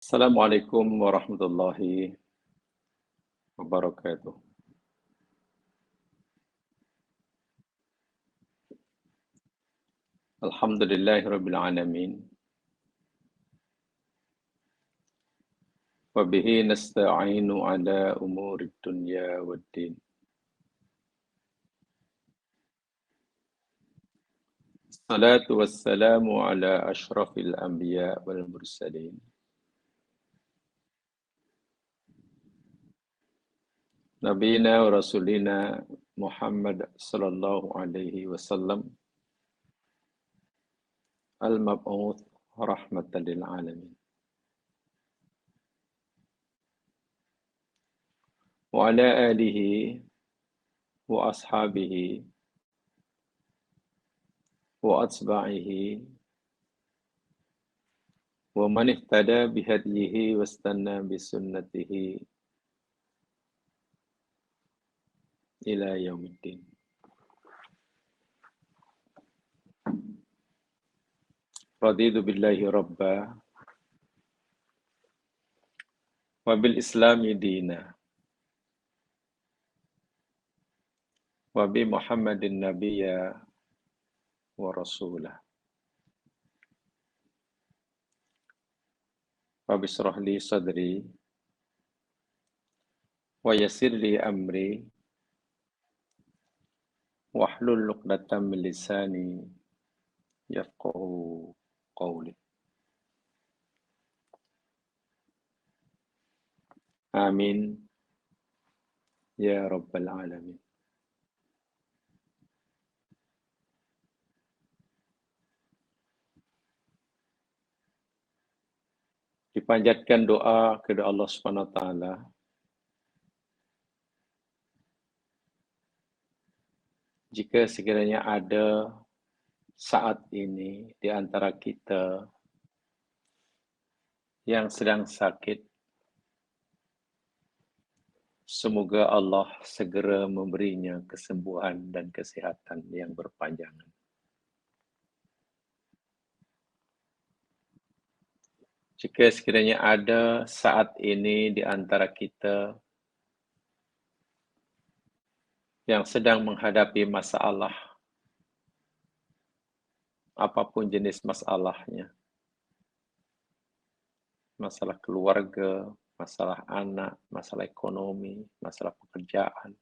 Assalamualaikum warahmatullahi wabarakatuh. Alhamdulillahirabbil alamin. Wa bihi nasta'inu ala umurid dunya waddin. Salatu wassalamu ala asyrafil anbiya wal mursalin. Nabiyina wa rasulina Muhammad sallallahu alaihi wasallam al-mab'uts rahmatan lil alamin. Wa ala alihi wa ashabihi wa atba'ihi wa man ihtada bihadyihi wastanna bisunnatihi ila yaumiddin. Raditu billahi rabba wa bil islami dina wa bi Muhammadin nabiyya wa rasulah. Wa bishrah li sadri wa yassir li amri wahlul 'uqdatam min lisani yafqahu qawli. Amin ya rabbal alamin. Dipanjatkan doa kepada Allah Subhanahu wa taala jika sekiranya ada saat ini di antara kita yang sedang sakit, semoga Allah segera memberinya kesembuhan dan kesehatan yang berpanjangan. Jika sekiranya ada saat ini di antara kita yang sedang menghadapi masalah, apapun jenis masalahnya, masalah keluarga, masalah anak, masalah ekonomi, masalah pekerjaan,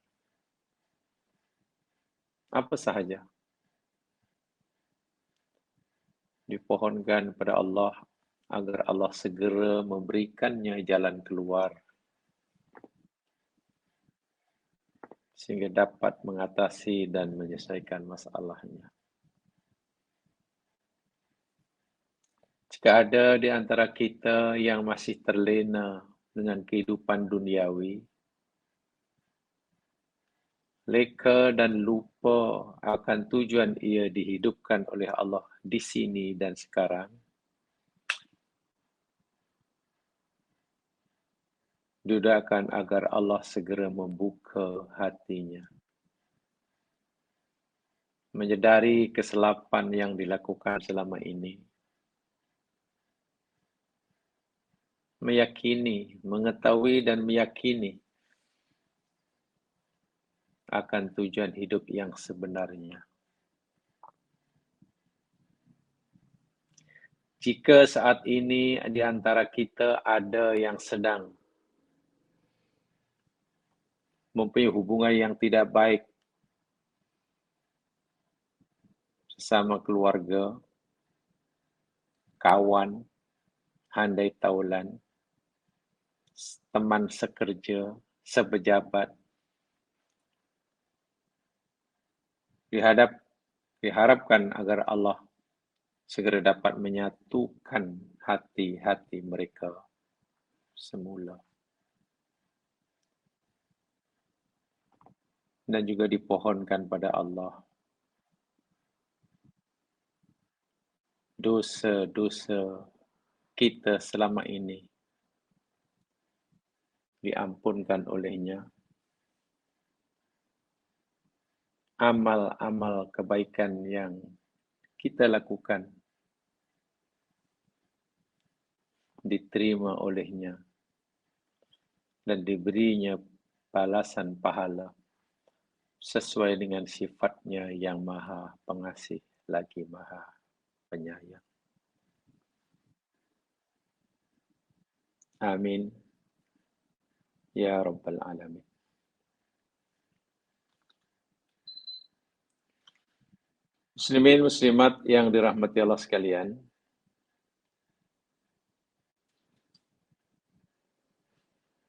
apa sahaja, dipohonkan kepada Allah agar Allah segera memberikannya jalan keluar sehingga dapat mengatasi dan menyelesaikan masalahnya. Jika ada di antara kita yang masih terlena dengan kehidupan duniawi, leka dan lupa akan tujuan ia dihidupkan oleh Allah di sini dan sekarang, dudahkan agar Allah segera membuka hatinya, menyadari kesilapan yang dilakukan selama ini, meyakini, mengetahui dan meyakini akan tujuan hidup yang sebenarnya. Jika saat ini di antara kita ada yang sedang mempunyai hubungan yang tidak baik sesama keluarga, kawan, handai taulan, teman sekerja, sepejabat, diharapkan agar Allah segera dapat menyatukan hati-hati mereka semula. Dan juga dipohonkan pada Allah dosa-dosa kita selama ini diampunkan olehnya. Amal-amal kebaikan yang kita lakukan diterima olehnya dan diberinya balasan pahala sesuai dengan sifatnya yang maha pengasih lagi maha penyayang. Amin. Ya Rabbal Alamin. Muslimin muslimat yang dirahmati Allah sekalian,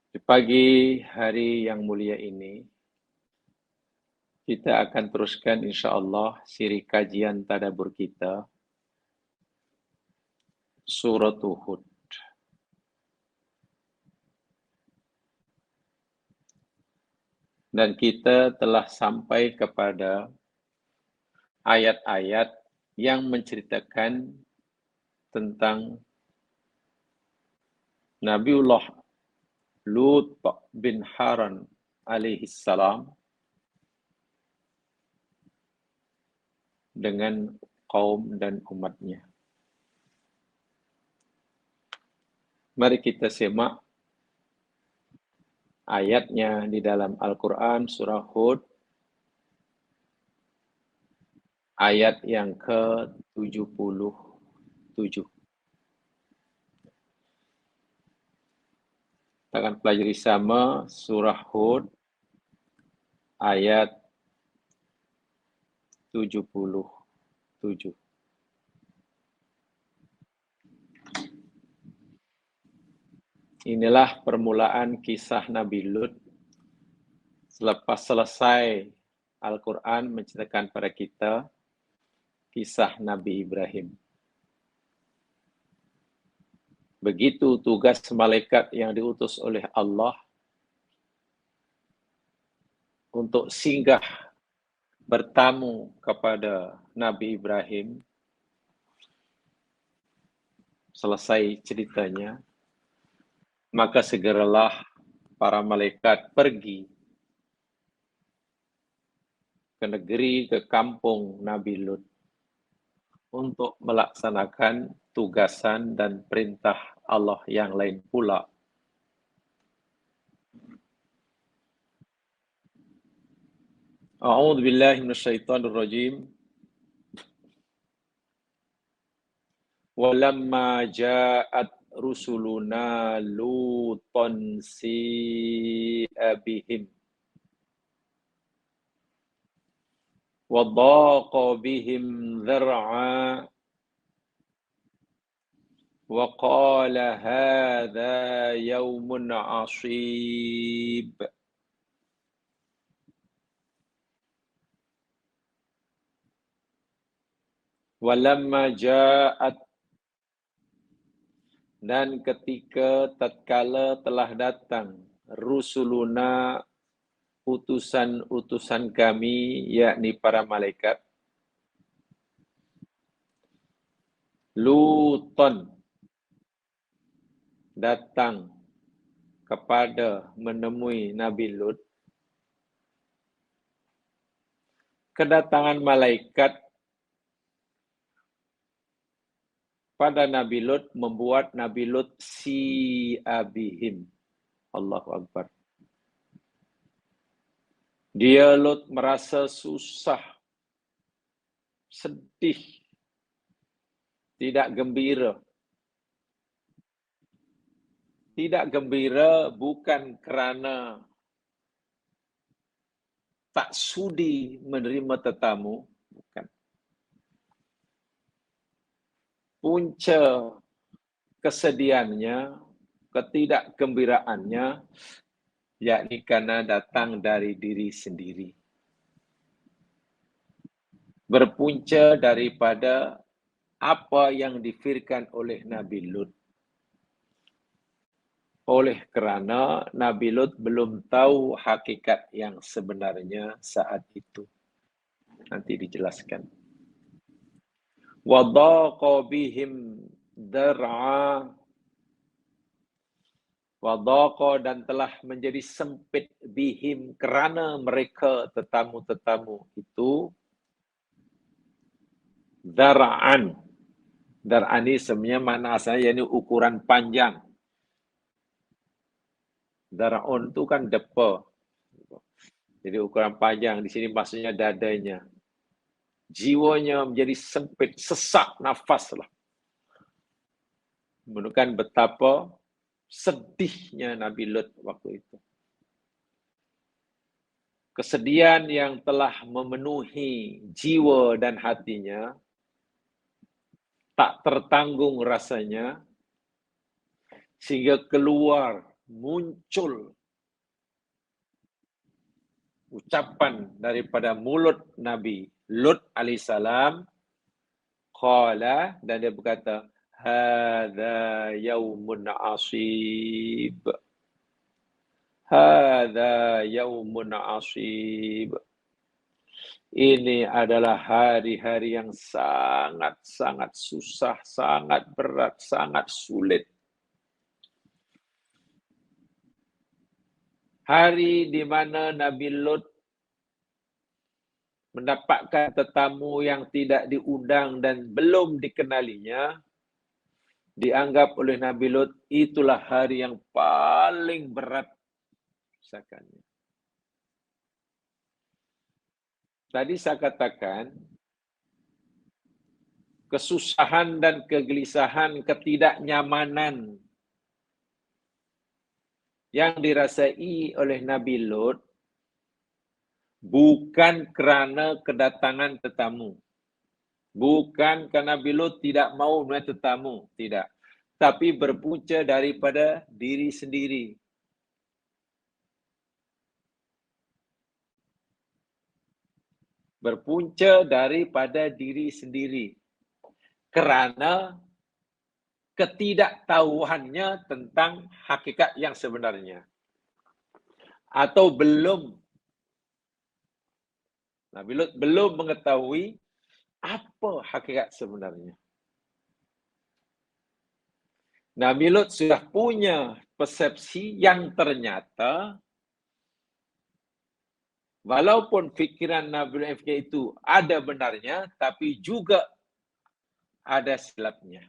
di pagi hari yang mulia ini, kita akan teruskan insyaAllah siri kajian tadabbur kita, Surat Hud. Dan kita telah sampai kepada ayat-ayat yang menceritakan tentang Nabiullah Lut bin Haran alaihissalam dengan kaum dan umatnya. Mari kita simak ayatnya di dalam Al-Quran surah Hud, ayat yang ke-77. Kita akan pelajari sama surah Hud, ayat 77. Inilah permulaan kisah Nabi Lut selepas selesai Al-Quran menceritakan pada kita kisah Nabi Ibrahim. Begitu tugas malaikat yang diutus oleh Allah untuk singgah bertamu kepada Nabi Ibrahim, selesai ceritanya, maka segeralah para malaikat pergi ke negeri, ke kampung Nabi Lut untuk melaksanakan tugasan dan perintah Allah yang lain pula. A'udzu billahi minasyaitonir rajim. Walamma ja'at rusuluna lutan si'a bihim wa dhaqa bihim dhar'a wa qala hadha yawmun 'ashib. Walamma ja'at, dan ketika tatkala telah datang rusuluna, utusan-utusan kami, yakni para malaikat, Luton, datang kepada menemui Nabi Lut. Kedatangan malaikat pada Nabi Lut membuat Nabi Lut si'abihim. Allahu Akbar. Dia Lut merasa susah, sedih, tidak gembira. Tidak gembira bukan kerana tak sudi menerima tetamu, bukan. Punca kesedihannya, ketidakgembiraannya, yakni karena datang dari diri sendiri. Berpunca daripada apa yang difirman oleh Nabi Lut. Oleh kerana Nabi Lut belum tahu hakikat yang sebenarnya saat itu. Nanti dijelaskan. Wa dhaqa bihim dar'a, wa dhaqa, dan telah menjadi sempit bihim kerana mereka tetamu-tetamu itu, dar'an, Dar'ani sebenarnya makna asalnya yakni ukuran panjang. Dar'un itu kan depa. Jadi ukuran panjang, di sini maksudnya dadanya. Jiwanya menjadi sempit, sesak nafas lah. Menunjukkan betapa sedihnya Nabi Lut waktu itu. Kesedihan yang telah memenuhi jiwa dan hatinya, tak tertanggung rasanya, sehingga keluar, muncul ucapan daripada mulut Nabi Lut alaihissalam, qala, dan dia berkata, hadza yaumun asib. Hadza yaumun asib. Ini adalah hari-hari yang sangat-sangat susah, sangat berat, sangat sulit. Hari di mana Nabi Lut mendapatkan tetamu yang tidak diundang dan belum dikenalinya, dianggap oleh Nabi Lut itulah hari yang paling berat. Misalkannya. Tadi saya katakan, kesusahan dan kegelisahan, ketidaknyamanan yang dirasai oleh Nabi Lut bukan kerana kedatangan tetamu. Bukan kerana Nabi Lut tidak mau menerima tetamu, tidak. Tapi berpunca daripada diri sendiri. Berpunca daripada diri sendiri. Kerana ketidaktahuannya tentang hakikat yang sebenarnya. Atau belum. Nabi Lut belum mengetahui apa hakikat sebenarnya. Nabi Lut sudah punya persepsi yang ternyata walaupun fikiran Nabi Lut itu ada benarnya, tapi juga ada silapnya.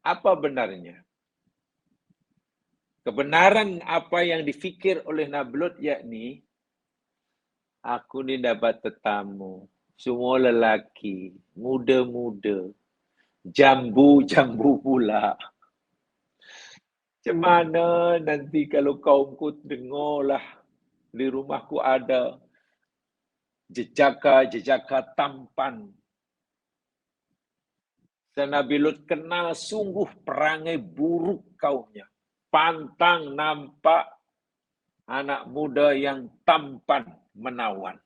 Apa benarnya? Kebenaran apa yang difikir oleh Nabi Lut yakni, aku ni dapat tetamu, semua lelaki, muda-muda, jambu-jambu pula. Macam mana nanti kalau kaumku dengarlah di rumahku ada jejaka-jejaka tampan. Dan Nabi Lut kenal sungguh perangai buruk kaumnya. Pantang nampak anak muda yang tampan menawan.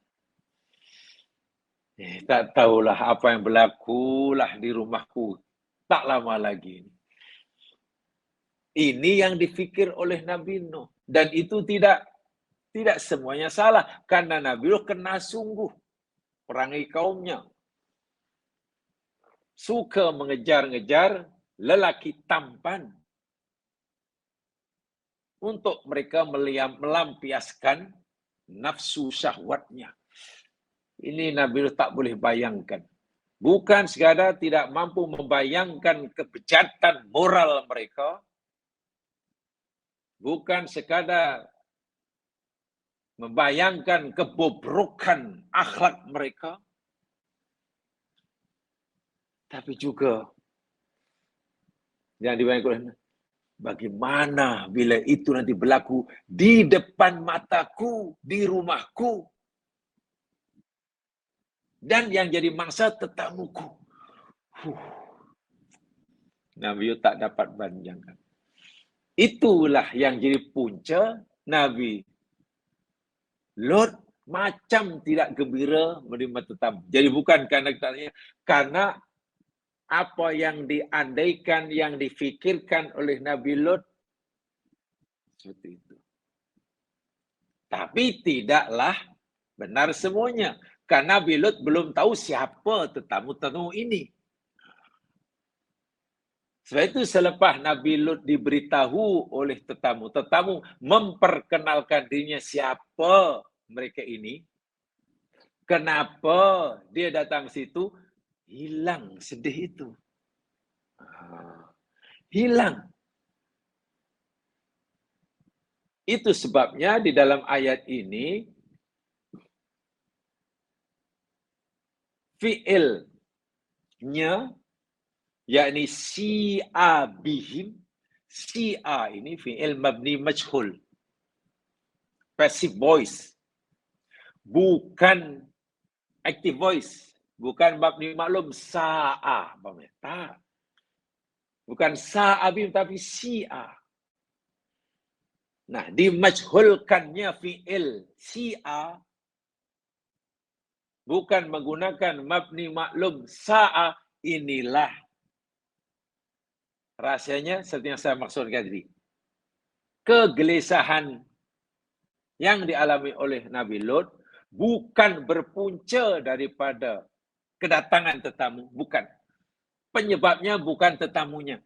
Tak tahulah apa yang berlakulah di rumahku. Tak lama lagi. Ini yang difikir oleh Nabi Nuh. Dan itu tidak semuanya salah. Karena Nabi Nuh kenal sungguh perangai kaumnya. Suka mengejar-ngejar lelaki tampan. Untuk mereka melampiaskan nafsu syahwatnya. Ini Nabi Nuh tak boleh bayangkan. Bukan sekadar tidak mampu membayangkan kebejatan moral mereka. Bukan sekadar membayangkan kebobrokan akhlak mereka. Tapi juga yang dibayangkan, bagaimana bila itu nanti berlaku di depan mataku, di rumahku. Dan yang jadi mangsa tetamuku. Nabi tak dapat bayangkan. Itulah yang jadi punca Nabi Lut macam tidak gembira menerima tetamu. Jadi bukan karena apa yang diandaikan, yang difikirkan oleh Nabi Lut seperti itu. Tapi tidaklah benar semuanya. Karena Nabi Lut belum tahu siapa tetamu-tetamu ini. Sebab itu selepas Nabi Lut diberitahu oleh tetamu memperkenalkan dirinya siapa mereka ini, Kenapa dia datang situ? Hilang sedih itu. Hilang. Itu sebabnya di dalam ayat ini, fi'ilnya, yakni si'a bihim, si'a ini fi'il mabni majhul. Passive voice. Bukan active voice. Bukan mabni maklum sa'a. Tak. Bukan sa'a bihim tapi si'a. Nah, dimajhulkannya fi'il si'a bukan menggunakan mabni maklum sa'a, inilah rahasianya seperti yang saya maksudkan tadi. Kegelisahan yang dialami oleh Nabi Lut bukan berpunca daripada kedatangan tetamu, bukan. Penyebabnya bukan tetamunya.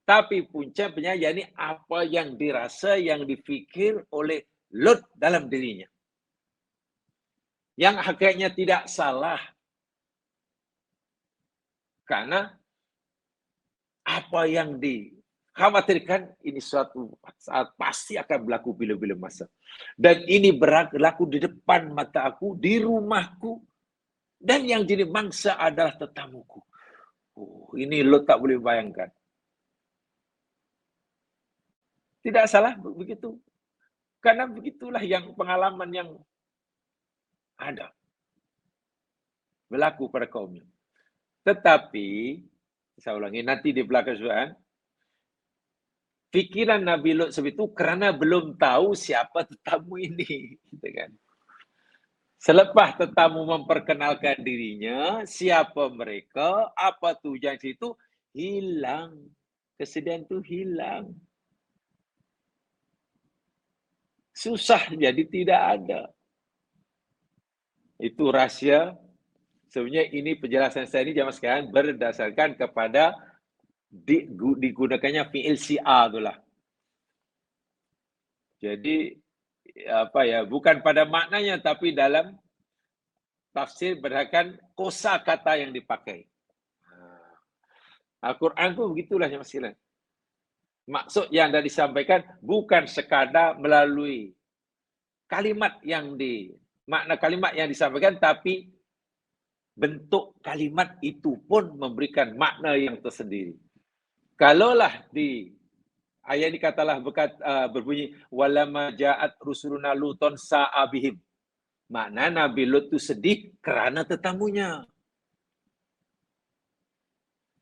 Tapi puncanya yakni apa yang dirasa, yang difikir oleh Lut dalam dirinya. Yang hakikatnya tidak salah. Karena apa yang dikhawatirkan ini suatu saat pasti akan berlaku bila-bila masa. Dan ini berlaku di depan mata aku, di rumahku. Dan yang jadi mangsa adalah tetamuku. Ini Lut tak boleh bayangkan. Tidak salah begitu. Karena begitulah yang pengalaman yang ada. Berlaku pada kaumnya. Tetapi, saya ulangi, nanti di belakang surat, pikiran Nabi Lut seperti itu kerana belum tahu siapa tetamu ini. Gitu kan. Selepas tetamu memperkenalkan dirinya, siapa mereka, apa tujuan situ, hilang. Kesedihan itu hilang. Susah jadi tidak ada. Itu rahsia. Sebenarnya ini penjelasan saya ini zaman sekarang berdasarkan kepada digunakannya fi'il si'a itulah. Jadi apa ya, bukan pada maknanya tapi dalam tafsir berdasarkan kosa kata yang dipakai. Al-Quran tu begitulah yang sekalian. Maksud yang dah disampaikan bukan sekadar melalui kalimat yang makna kalimat yang disampaikan, tapi bentuk kalimat itu pun memberikan makna yang tersendiri. Kalaulah di ayat ini katalah berbunyi walama ja'at rusuluna luton sa'abihim. Makna Nabi Lut itu sedih kerana tetamunya.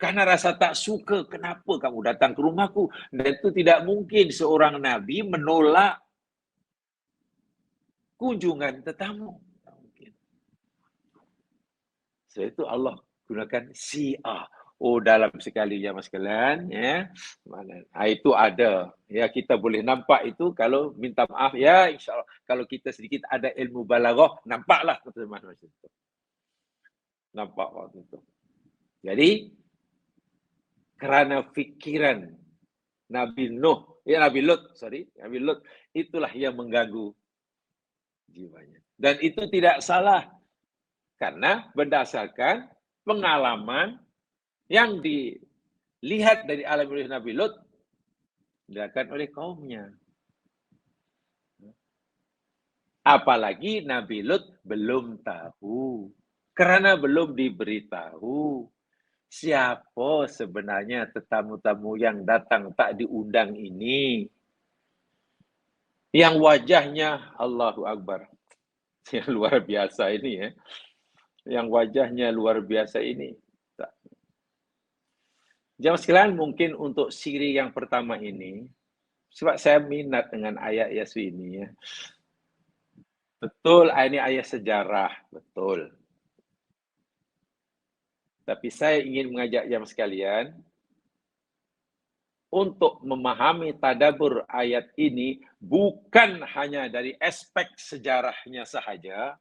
Karena rasa tak suka, kenapa kamu datang ke rumahku? Dan itu tidak mungkin seorang Nabi menolak kunjungan tetamu. Tak mungkin. Sebab itu Allah gunakan si'a. Oh, dalam sekali jamaah sekalian, ya. Itu ada. Ya, kita boleh nampak itu kalau minta maaf, ya insya-Allah. Kalau kita sedikit ada ilmu balaghah, nampaklah teman-teman macam itu. Nampak waktu itu. Jadi, kerana fikiran Nabi Nabi Lut, itulah yang mengganggu jiwanya. Dan itu tidak salah. Karena berdasarkan pengalaman yang dilihat dari alam oleh Nabi Lut, dilakukan oleh kaumnya. Apalagi Nabi Lut belum tahu. Kerana belum diberitahu. Siapa sebenarnya tetamu-tamu yang datang tak diundang ini? Yang wajahnya Allahu Akbar. Yang luar biasa ini ya. Yang wajahnya luar biasa ini. Jamaah sekalian, mungkin untuk siri yang pertama ini, sebab saya minat dengan ayat Yasin ini ya. Betul, ini ayat sejarah, betul. Tapi saya ingin mengajak jamaah sekalian untuk memahami tadabbur ayat ini bukan hanya dari aspek sejarahnya sahaja,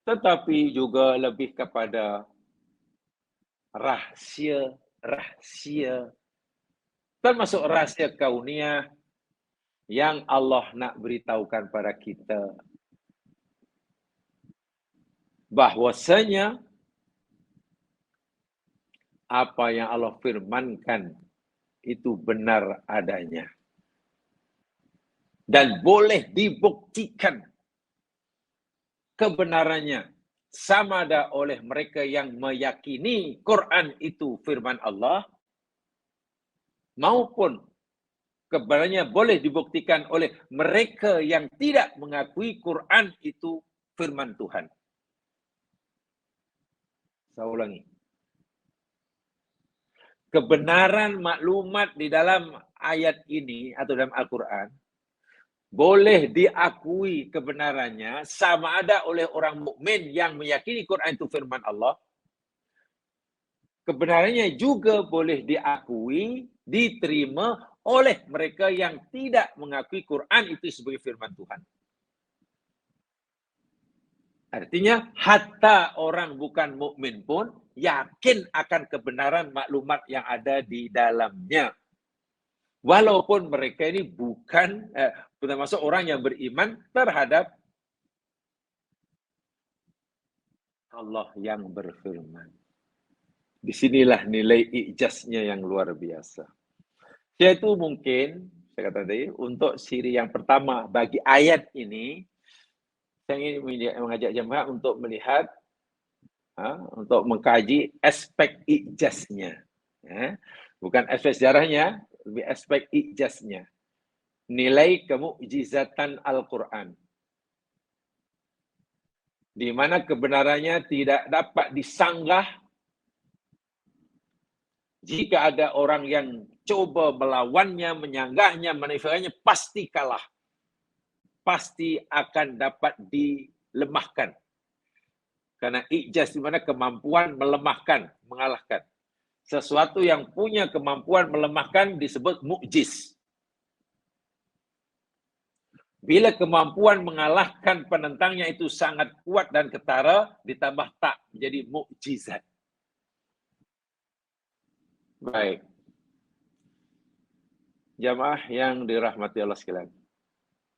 tetapi juga lebih kepada rahsia, termasuk rahsia kauniyah yang Allah nak beritahukan pada kita. bahwasanya apa yang Allah firmankan itu benar adanya. Dan boleh dibuktikan kebenarannya sama ada oleh mereka yang meyakini Quran itu firman Allah, maupun kebenarannya boleh dibuktikan oleh mereka yang tidak mengakui Quran itu firman Tuhan. Saya ulangi. Kebenaran maklumat di dalam ayat ini atau dalam Al-Quran boleh diakui kebenarannya sama ada oleh orang mukmin yang meyakini Quran itu firman Allah. Kebenarannya juga boleh diakui, diterima oleh mereka yang tidak mengakui Quran itu sebagai firman Tuhan. Artinya, hatta orang bukan mukmin pun yakin akan kebenaran maklumat yang ada di dalamnya. Walaupun mereka ini bukan termasuk orang yang beriman terhadap Allah yang berfirman. Disinilah nilai ijaznya yang luar biasa. Yaitu mungkin, saya kata tadi, untuk siri yang pertama bagi ayat ini, saya ingin mengajak jemaah untuk melihat, untuk mengkaji aspek ijaznya. Bukan aspek sejarahnya, lebih aspek ijaznya. Nilai kemukjizatan Al-Quran. Di mana kebenarannya tidak dapat disanggah jika ada orang yang coba melawannya, menyanggahnya, menafikannya, pasti kalah. Pasti akan dapat dilemahkan. Karena ijaz di mana kemampuan melemahkan, mengalahkan. Sesuatu yang punya kemampuan melemahkan disebut mukjiz. Bila kemampuan mengalahkan penentangnya itu sangat kuat dan ketara, ditambah tak menjadi mukjizat. Baik. Jamaah yang dirahmati Allah sekalian.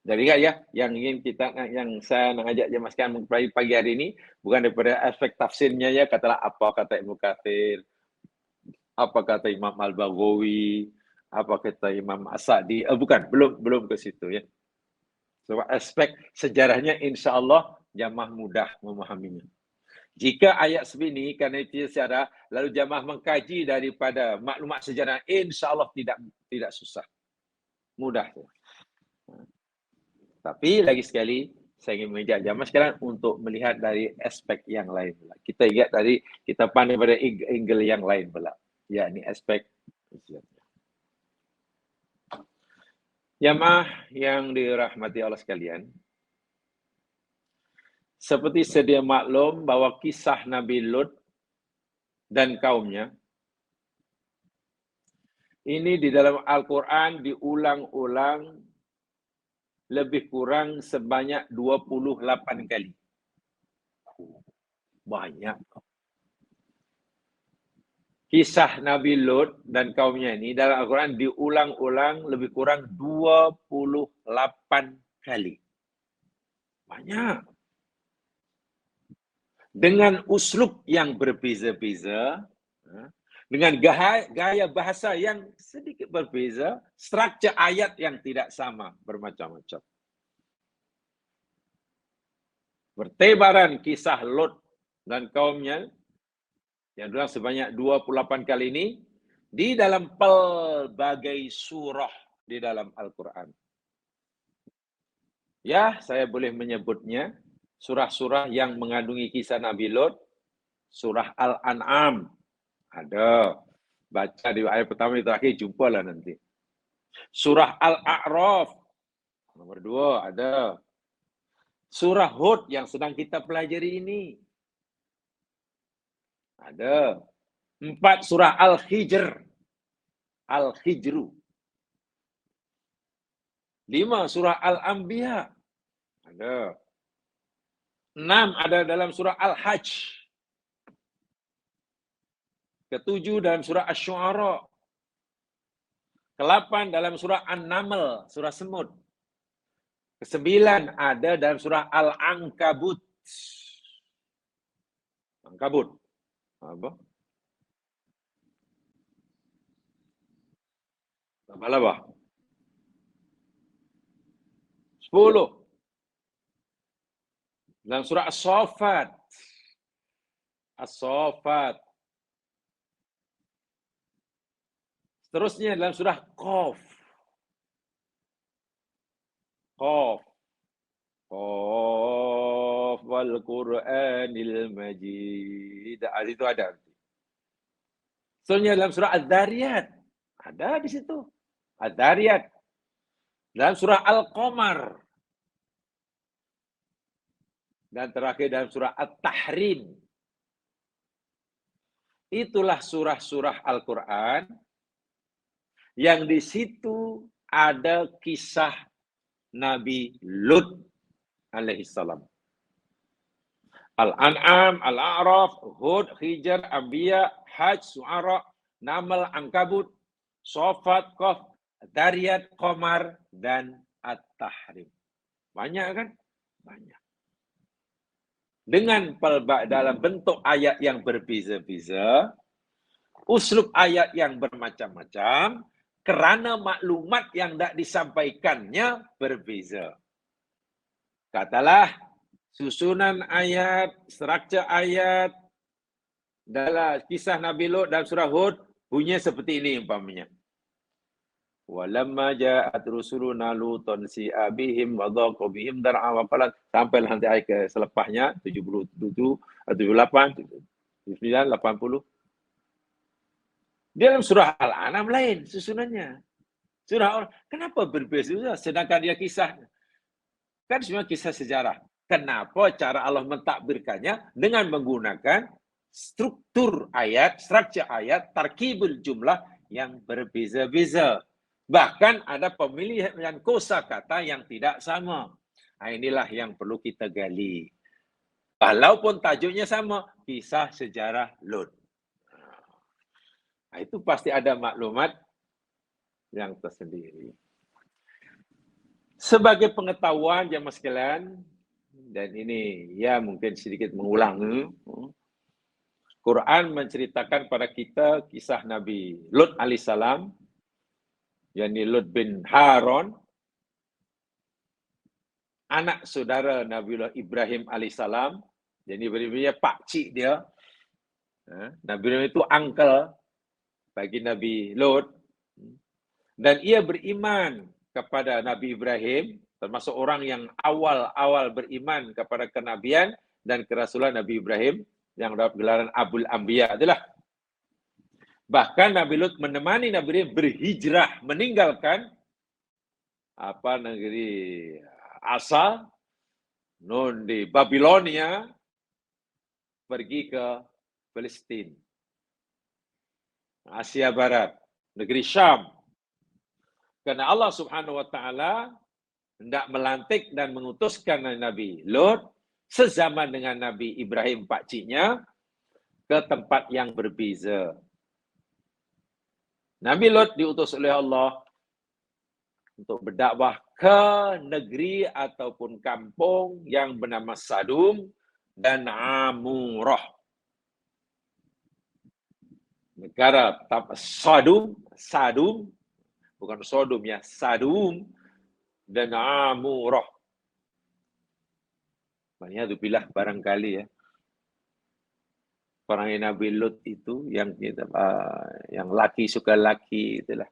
Jadi ya, yang saya mengajak jemaah sekalian pagi hari ini bukan daripada aspek tafsirnya ya, katalah apa kata Ibnu Katsir, apa kata Imam Al-Baghawi, apa kata Imam As-Sa'di, bukan, belum ke situ ya. So, aspek sejarahnya insya Allah jamaah mudah memahaminya. Jika ayat sebini karena itu sejarah, lalu jamaah mengkaji daripada maklumat sejarah, insya Allah tidak susah, mudah. Tapi lagi sekali, saya ingin mengajak jamaah sekarang untuk melihat dari aspek yang lain pula. Kita ingat tadi, kita pandai pada angle yang lain pula. Yakni aspek jamaah yang dirahmati Allah sekalian. Seperti sedia maklum bahwa kisah Nabi Lut dan kaumnya ini di dalam Al-Quran diulang-ulang lebih kurang sebanyak 28 kali. Banyak. Kisah Nabi Lut dan kaumnya ini dalam Al-Quran diulang-ulang lebih kurang 28 kali. Banyak. Dengan uslub yang berbeza-beza, dengan gaya bahasa yang sedikit berbeza, struktur ayat yang tidak sama, bermacam-macam. Bertebaran kisah Lut dan kaumnya yang dalam sebanyak 28 kali ini di dalam pelbagai surah di dalam Al-Quran. Ya, saya boleh menyebutnya surah-surah yang mengandungi kisah Nabi Lut. Surah Al-An'am ada. Baca di ayat pertama di terakhir, jumpalah nanti. Surah Al-A'raf nomor 2 ada. Surah Hud yang sedang kita pelajari ini ada. 4 surah Al-Hijr. Al-Hijru. 5 surah Al-Anbiya. Ada. 6 ada dalam surah Al-Hajj. Ke-7 dalam surah Asy-Syu'ara. Ke-8 dalam surah An-Naml, surah Semut. Ke-9 ada dalam surah Al-Ankabut. Ankabut. Apa? Laba-laba. 10. Dalam surah As-Saffat. As-Saffat. Seterusnya dalam surah Qaf. Qaf. Qaf wal Qur'anil Majid. Itu ada. Seterusnya dalam surah Az-Zariyat. Ada di situ. Az-Zariyat. Dalam surah Al-Qamar. Dan terakhir dalam surah At-Tahrim. Itulah surah-surah Al-Quran yang di situ ada kisah Nabi Lut alaihissalam. Al-An'am, Al-A'raf, Hud, Hijr, Anbiya, Hajj, Su'ara, Namal, Ankabut, Saffat, Qaf, Dariyat, Qamar, dan At-Tahrim. Banyak kan? Banyak. Dengan dalam bentuk ayat yang berbeza-beza, uslub ayat yang bermacam-macam, kerana maklumat yang tidak disampaikannya berbeza. Katalah, susunan ayat, struktur ayat, dalam kisah Nabi Lut dalam surah Hud, bunyinya seperti ini umpamanya. Walamma ja'at rusuluna Luton si'a bihim wa dhaqa bihim dar'a wa qalat, sampai nanti ayat ke selepasnya 77, 78, 79, 80. Dia dalam surah Al-An'am lain susunannya. Surah kenapa berbeza sedangkan dia kisah? Kan semua kisah sejarah. Kenapa cara Allah mentakbirkannya dengan menggunakan struktur ayat, tarkibul jumlah yang berbeza-beza. Bahkan ada pemilihan kosakata yang tidak sama. Nah, inilah yang perlu kita gali. Walaupun tajuknya sama, kisah sejarah Lut. Nah, itu pasti ada maklumat yang tersendiri. Sebagai pengetahuan jemaah sekalian, dan ini ya mungkin sedikit mengulang, Quran menceritakan pada kita kisah Nabi Lut alaihissalam, yakni Lut bin Harun, anak saudara Nabiullah Ibrahim alaihissalam. Jadi berbeda pakcik dia. Nabi Ibrahim itu uncle bagi Nabi Lut. Dan ia beriman kepada Nabi Ibrahim, termasuk orang yang awal-awal beriman kepada kenabian dan kerasulan Nabi Ibrahim, yang dapat gelaran Abul Anbiya itulah. Bahkan Nabi Lut menemani Nabi Ibrahim berhijrah, meninggalkan negeri asal non di Babilonia, pergi ke Palestina, Asia Barat, negeri Syam. Karena Allah Subhanahu wa taala hendak melantik dan mengutuskan Nabi Lut sezaman dengan Nabi Ibrahim pakciknya ke tempat yang berbeza. Nabi Lut diutus oleh Allah untuk berdakwah ke negeri ataupun kampung yang bernama Sadum dan Amurah. Negara Sadum, bukan Sodom ya, Sadum dan Amurah. Maknanya itu pilih barangkali ya. Orang yang Nabi Lut itu yang laki suka laki itulah.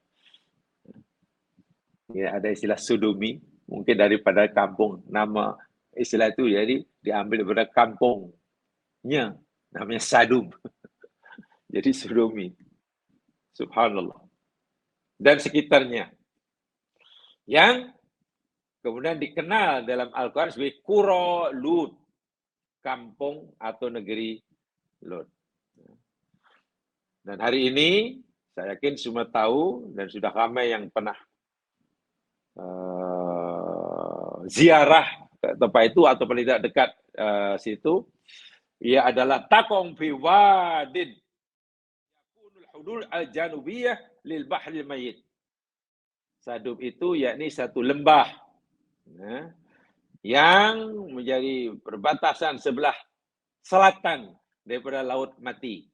Ya, ada istilah Sodomi, mungkin daripada kampung, nama istilah itu jadi diambil daripada kampungnya, namanya Sadum. Jadi Sodomi. Subhanallah. Dan sekitarnya. Yang kemudian dikenal dalam Al-Quran sebagai Qura Lut, kampung atau negeri Lut. Dan hari ini, saya yakin semua tahu dan sudah ramai yang pernah ziarah ke tempat itu atau paling tidak dekat situ. Ia adalah Taqong fi wadin yakunul hudul al-janubiyah lil bahril mayyit. Sadum itu yakni satu lembah yang menjadi perbatasan sebelah selatan daripada Laut Mati.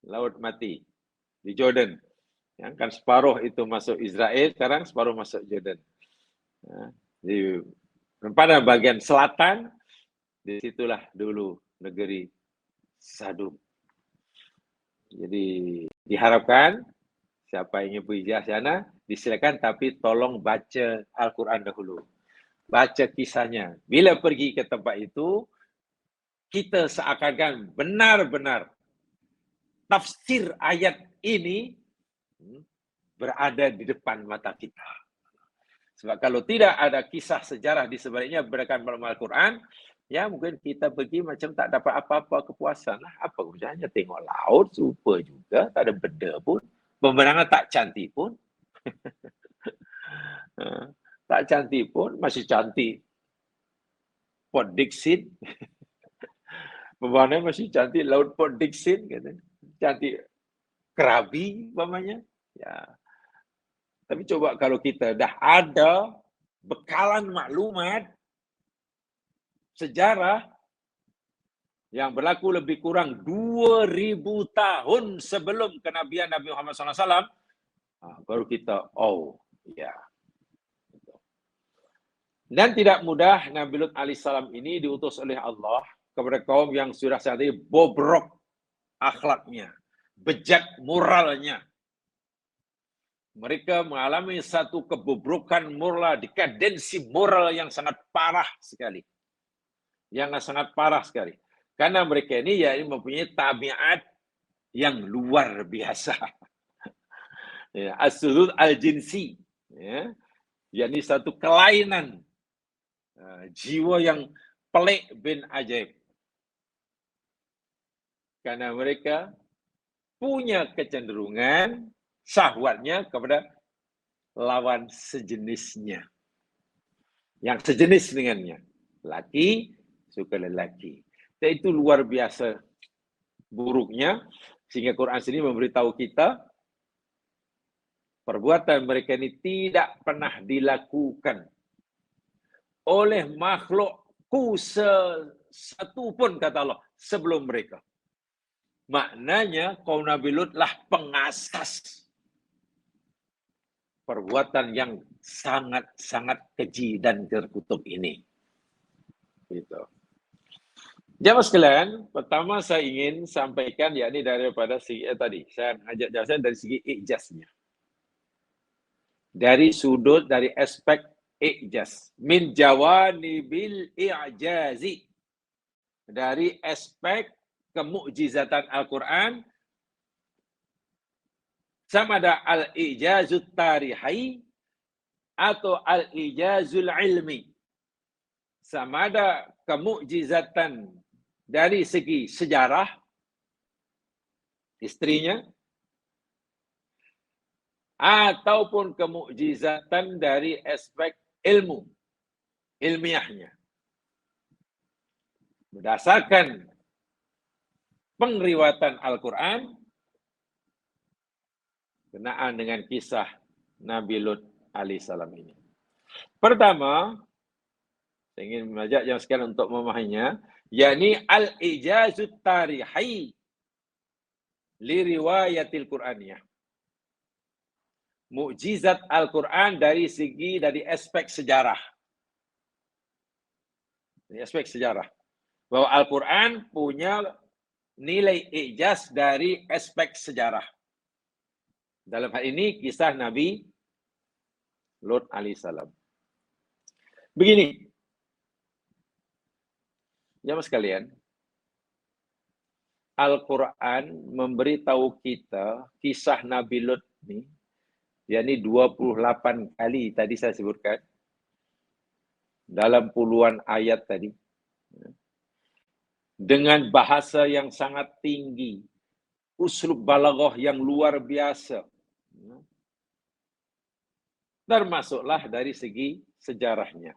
Laut Mati di Jordan. Yang kan separuh itu masuk Israel, sekarang separuh masuk Jordan. Di pada bagian selatan, disitulah dulu negeri Sadum. Jadi diharapkan siapa yang ingin pergi ke sana, disilakan, tapi tolong baca Al-Quran dahulu. Baca kisahnya. Bila pergi ke tempat itu, kita seakan-akan benar-benar tafsir ayat ini berada di depan mata kita. Sebab kalau tidak ada kisah sejarah di sebaliknya berdasarkan dalam Al-Quran, ya mungkin kita pergi macam tak dapat apa-apa kepuasan lah. Apa gunanya tengok laut, super juga, tak ada benda pun. Pemandangan tak cantik pun. Tak cantik pun, masih cantik Port Dickson. Pemandangan masih cantik Laut Port Dickson. Cantik Krabi, umpamanya. Ya. Tapi coba kalau kita dah ada bekalan maklumat sejarah yang berlaku lebih kurang 2000 tahun sebelum kenabian Nabi Muhammad SAW, baru kita, oh ya. Dan tidak mudah Nabi Lut alaihissalam ini diutus oleh Allah kepada kaum yang sudah sangat bobrok akhlaknya, bejat moralnya. Mereka mengalami satu kebobrokan moral, dekadensi moral yang sangat parah sekali. Yang sangat parah sekali. Karena mereka ini ya mempunyai tabiat yang luar biasa. Ya, as-sulud al-jinsi. Ya, yakni satu kelainan jiwa yang pelik bin ajaib. Karena mereka punya kecenderungan syahwatnya kepada lawan sejenisnya. Yang sejenis dengannya. Laki suka lelaki. Dan itu luar biasa buruknya. Sehingga Quran sendiri memberitahu kita perbuatan mereka ini tidak pernah dilakukan oleh makhlukku satu pun, kata Allah, sebelum mereka. Maknanya kaum Nabi Lut lah pengasas perbuatan yang sangat-sangat keji dan terkutuk ini. Gitu. Jamaah sekalian, pertama saya ingin sampaikan yakni daripada segi tadi, saya ajak jelasan dari segi ijaznya. Dari sudut, dari aspek ijaz. Min jawanibil i'jazi. Dari aspek kemukjizatan Al-Quran, sama ada al-ijazut tarihi atau al-ijazul ilmi. Sama ada kemukjizatan dari segi sejarah istrinya, ataupun kemukjizatan dari aspek ilmu, ilmiahnya. Berdasarkan pengriwayatan Al-Quran berkenaan dengan kisah Nabi Lut alaihissalam ini. Pertama, saya ingin mengajak yang sekarang untuk memahaminya, yakni al-ijazut tarihi li riwayatil Qur'aniyah. Mukjizat Al-Quran dari aspek sejarah. Dari aspek sejarah. Bahwa Al-Quran punya nilai ijaz dari aspek sejarah. Dalam hal ini kisah Nabi Lut alaihissalam. Begini, jamaah sekalian, Al-Quran memberitahu kita kisah Nabi Lut ini, yakni 28 kali tadi saya sebutkan, dalam puluhan ayat tadi, dengan bahasa yang sangat tinggi, uslub balaghah yang luar biasa. Termasuklah dari segi sejarahnya.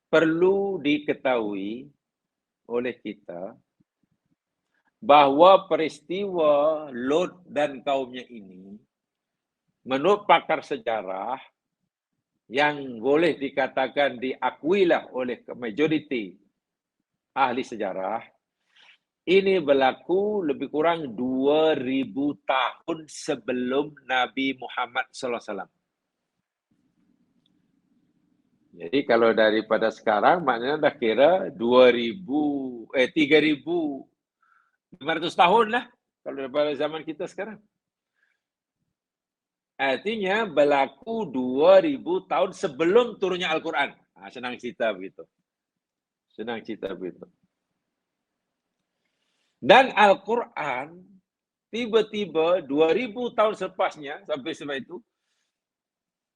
Perlu diketahui oleh kita bahwa peristiwa Lot dan kaumnya ini, menurut pakar sejarah, yang boleh dikatakan diakuilah oleh majoriti ahli sejarah, ini berlaku lebih kurang 2000 tahun sebelum Nabi Muhammad SAW. Jadi kalau daripada sekarang maknanya dah kira 3500 tahun lah kalau daripada zaman kita sekarang. Artinya berlaku 2000 tahun sebelum turunnya Al-Quran. Senang cerita begitu. Senang cerita begitu. Dan Al-Quran tiba-tiba 2000 tahun selepasnya sampai sebab itu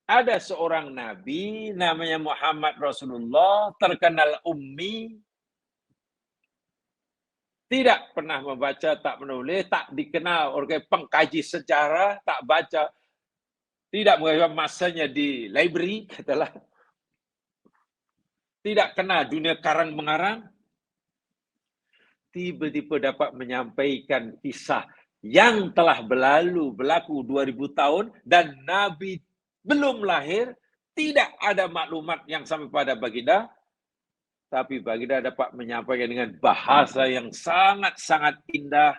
ada seorang nabi namanya Muhammad Rasulullah, terkenal ummi, tidak pernah membaca, tak menulis, tak dikenal oleh pengkaji sejarah, tak baca, tidak menghabiskan masanya di library, katalah. Tidak kenal dunia karang mengarang. Tiba-tiba dapat menyampaikan kisah yang telah berlaku 2000 tahun dan Nabi belum lahir, tidak ada maklumat yang sampai pada baginda, tapi baginda dapat menyampaikan dengan bahasa yang sangat-sangat indah,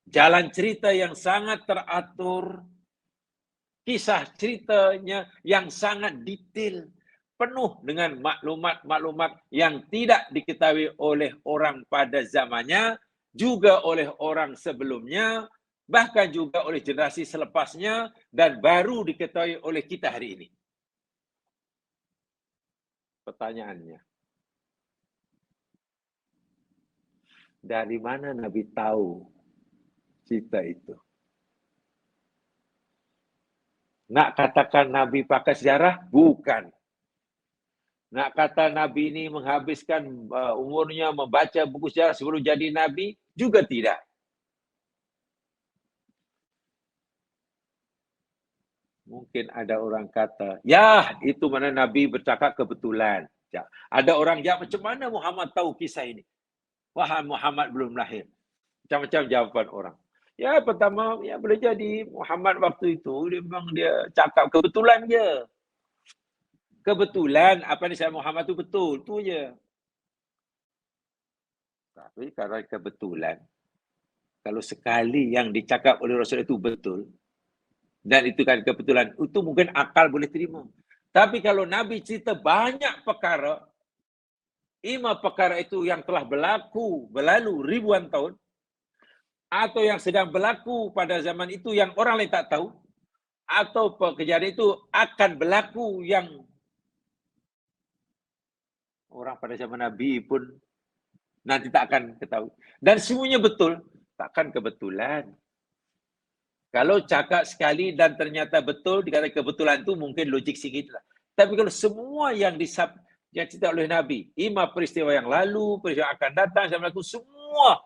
jalan cerita yang sangat teratur, kisah ceritanya yang sangat detail, penuh dengan maklumat-maklumat yang tidak diketahui oleh orang pada zamannya, juga oleh orang sebelumnya, bahkan juga oleh generasi selepasnya, dan baru diketahui oleh kita hari ini. Pertanyaannya, dari mana Nabi tahu cerita itu? Nak katakan Nabi pakai sejarah? Bukan. Nak kata Nabi ini menghabiskan umurnya membaca buku sejarah sebelum jadi Nabi? Juga tidak. Mungkin ada orang kata, ya itu mana Nabi bercakap kebetulan. Ya. Ada orang, ya macam mana Muhammad tahu kisah ini? Wah, Muhammad belum lahir. Macam-macam jawaban orang. Ya pertama, ya boleh jadi Muhammad waktu itu memang dia cakap kebetulan je. Kebetulan apa yang disebut Muhammad itu betul, tu je. Tapi kalau kebetulan, kalau sekali yang dicakap oleh Rasul itu betul, dan itu kan kebetulan, itu mungkin akal boleh terima. Tapi kalau Nabi cerita banyak perkara, ima perkara itu yang telah berlalu ribuan tahun, atau yang sedang berlaku pada zaman itu yang orang lain tak tahu, atau kejadian itu akan berlaku yang orang pada zaman Nabi pun nanti tak akan ketahui. Dan semuanya betul, takkan kebetulan. Kalau cakap sekali dan ternyata betul, dikatakan kebetulan itu mungkin logik sikit lah. Tapi kalau semua yang cerita oleh Nabi, ima peristiwa yang lalu, peristiwa akan datang, zaman itu semua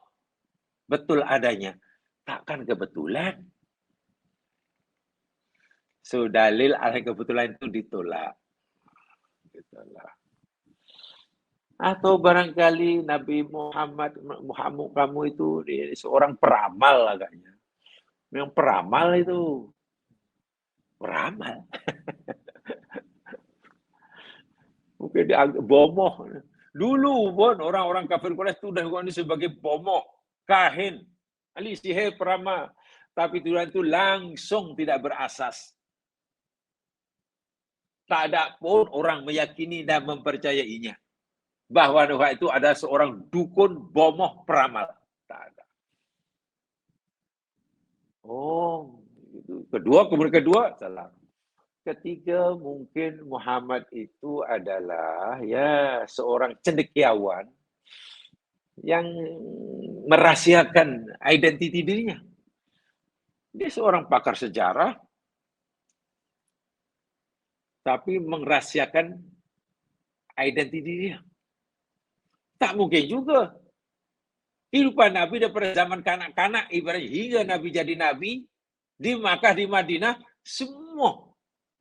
betul adanya. Takkan kebetulan. So, dalil ada kebetulan itu ditolak. Atau barangkali Nabi Muhammad kamu itu dia seorang peramal agaknya. Memang peramal itu. Peramal. Mungkin dia bomoh. Dulu pun orang-orang kafir Quraisy itu dah ini sebagai bomoh, kahin, ahli sihir, peramal. Tapi tuduhan itu langsung tidak berasas. Tak ada pun orang meyakini dan mempercayainya. Bahwa itu ada seorang dukun, bomoh, peramal. Tak ada. Oh, kemudian kedua, salah. Ketiga, mungkin Muhammad itu adalah ya seorang cendekiawan yang merahasiakan identiti dirinya. Dia seorang pakar sejarah, tapi merahasiakan identiti dirinya. Tak mungkin juga. Kehidupan Nabi daripada zaman kanak-kanak, ibaratnya hingga Nabi jadi Nabi, di Makkah, di Madinah, semua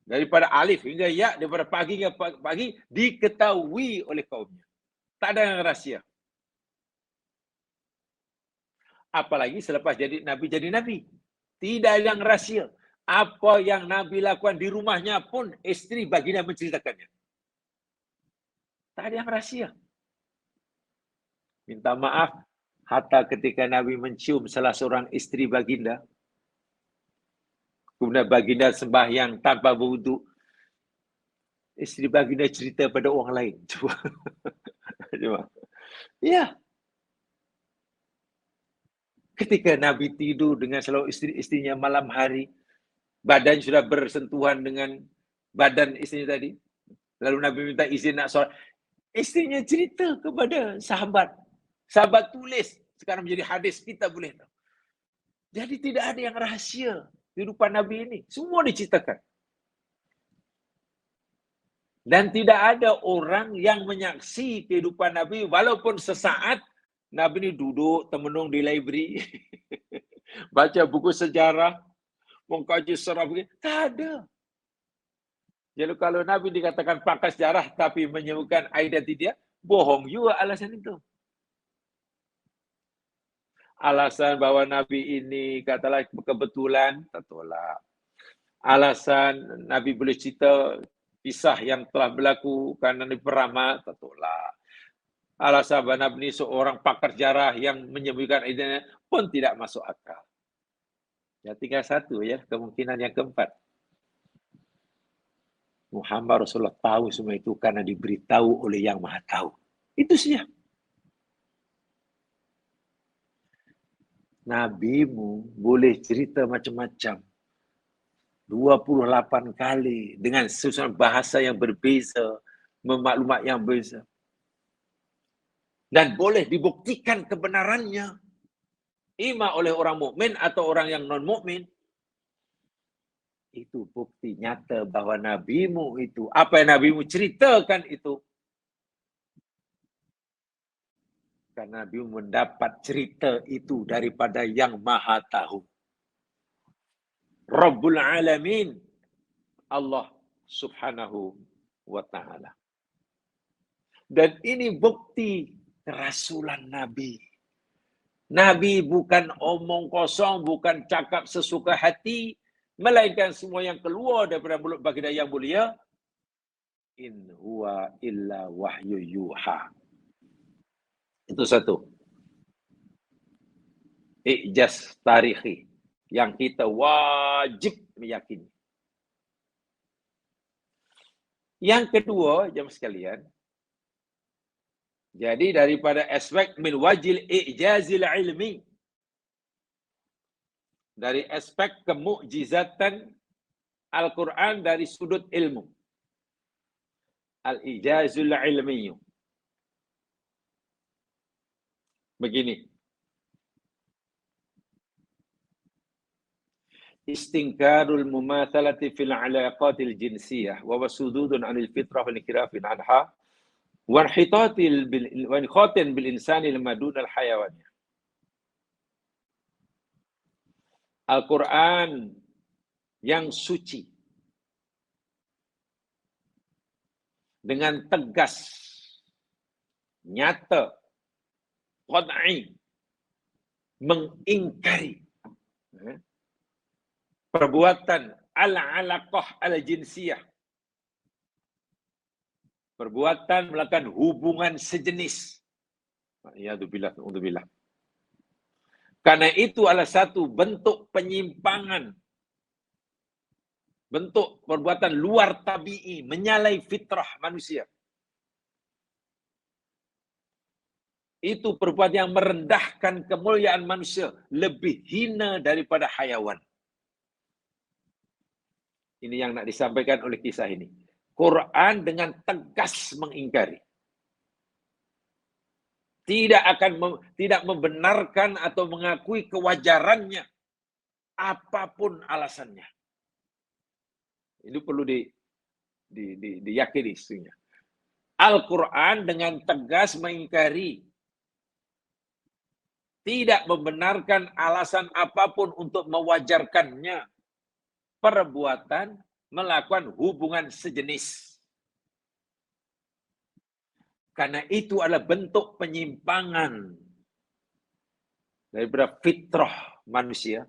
daripada alif hingga ya, daripada pagi hingga pagi, diketahui oleh kaumnya. Tak ada yang rahsia. Apalagi selepas jadi Nabi. Tidak ada yang rahsia. Apa yang Nabi lakukan di rumahnya pun, isteri baginda menceritakannya. Tak ada yang rahsia. Minta maaf, hatta ketika Nabi mencium salah seorang isteri baginda, kemudian baginda sembahyang tanpa berwudu, isteri baginda cerita pada orang lain. Cuba. Ya. Ketika Nabi tidur dengan salah isteri-isterinya malam hari, badan sudah bersentuhan dengan badan isterinya tadi. Lalu Nabi minta izin nak solat. Isterinya cerita kepada sahabat. Sahabat tulis. Sekarang menjadi hadis, kita boleh tahu. Jadi tidak ada yang rahasia kehidupan Nabi ini. Semua diceritakan. Dan tidak ada orang yang menyaksi kehidupan Nabi walaupun sesaat. Nabi ini duduk temenung di library. Baca buku sejarah. Mengkaji sejarah begini. Tak ada. Jadi kalau Nabi dikatakan pakar sejarah tapi menyebutkan identiti dia, bohong juga alasan itu. Alasan bahwa Nabi ini katalah kebetulan, tak tolak. Alasan Nabi boleh cerita kisah yang telah berlaku kerana Nabi beramal, tak tolak. Alasan bahwa Nabi ini seorang pakar sejarah yang menyebutkan identiti pun tidak masuk akal. Ya, tinggal satu ya, kemungkinan yang keempat. Muhammad Rasulullah tahu semua itu karena diberitahu oleh Yang Maha Tahu. Itu saja. Nabimu boleh cerita macam-macam. 28 kali dengan susunan bahasa yang berbeza, memaklumat yang berbeza. Dan boleh dibuktikan kebenarannya. Ima oleh orang mukmin atau orang yang non-mukmin. Itu bukti nyata bahwa nabimu itu, apa yang nabimu ceritakan itu, karena nabimu mendapat cerita itu daripada Yang Maha Tahu. Rabbul Alamin, Allah Subhanahu wa Ta'ala. Dan ini bukti kerasulan Nabi. Nabi bukan omong kosong, bukan cakap sesuka hati, melainkan semua yang keluar daripada mulut baginda yang mulia, in huwa illa wahyu yuha. Itu satu. Ijaz tarikhi yang kita wajib meyakini. Yang kedua, jemaah sekalian, jadi daripada aspek min wajil ijazil ilmi, dari aspek kemukjizatan Al-Quran dari sudut ilmu. Al-ijazul ilmi. Begini. Istinkarul mumathalati fil alaqatil jinsiyah wa wasududun anil fitrah wal ikrafin anha wa inhitatil bil insani lamadun al hayawaniyah. Al-Quran yang suci dengan tegas, nyata, qad'i, mengingkari perbuatan al-alaqah al-jinsiyah, perbuatan melakukan hubungan sejenis. Ya'udzubillah, na'udzubillah. Karena itu adalah satu bentuk penyimpangan, bentuk perbuatan luar tabi'i, menyalahi fitrah manusia. Itu perbuatan yang merendahkan kemuliaan manusia, lebih hina daripada hayawan. Ini yang nak disampaikan oleh kisah ini. Quran dengan tegas mengingkari. Tidak membenarkan atau mengakui kewajarannya, apapun alasannya. Ini perlu diyakini istrinya. Al-Quran dengan tegas mengingkari, tidak membenarkan alasan apapun untuk mewajarkannya perbuatan melakukan hubungan sejenis. Karena itu adalah bentuk penyimpangan daripada fitrah manusia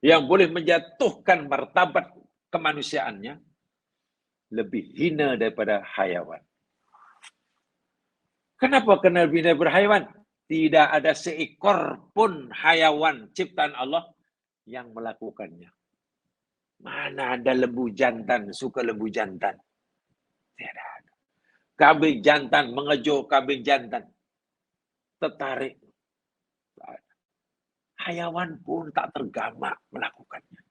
yang boleh menjatuhkan martabat kemanusiaannya lebih hina daripada hayawan. Kenapa kena bina berhaiwan? Tidak ada seekor pun hayawan ciptaan Allah yang melakukannya. Mana ada lembu jantan suka lembu jantan? Tidak ada. Kambing jantan mengejar kambing jantan. Tertarik. Hayawan pun tak tergamak melakukannya.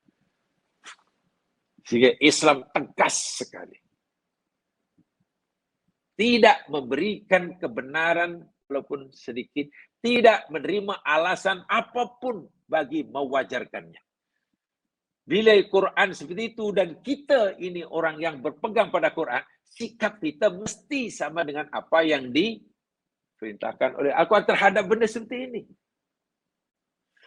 Sehingga Islam tegas sekali. Tidak memberikan kebenaran walaupun sedikit, tidak menerima alasan apapun bagi mewajarkannya. Bila Quran seperti itu dan kita ini orang yang berpegang pada Quran, sikap kita mesti sama dengan apa yang diperintahkan oleh Al-Quran terhadap benda seperti ini.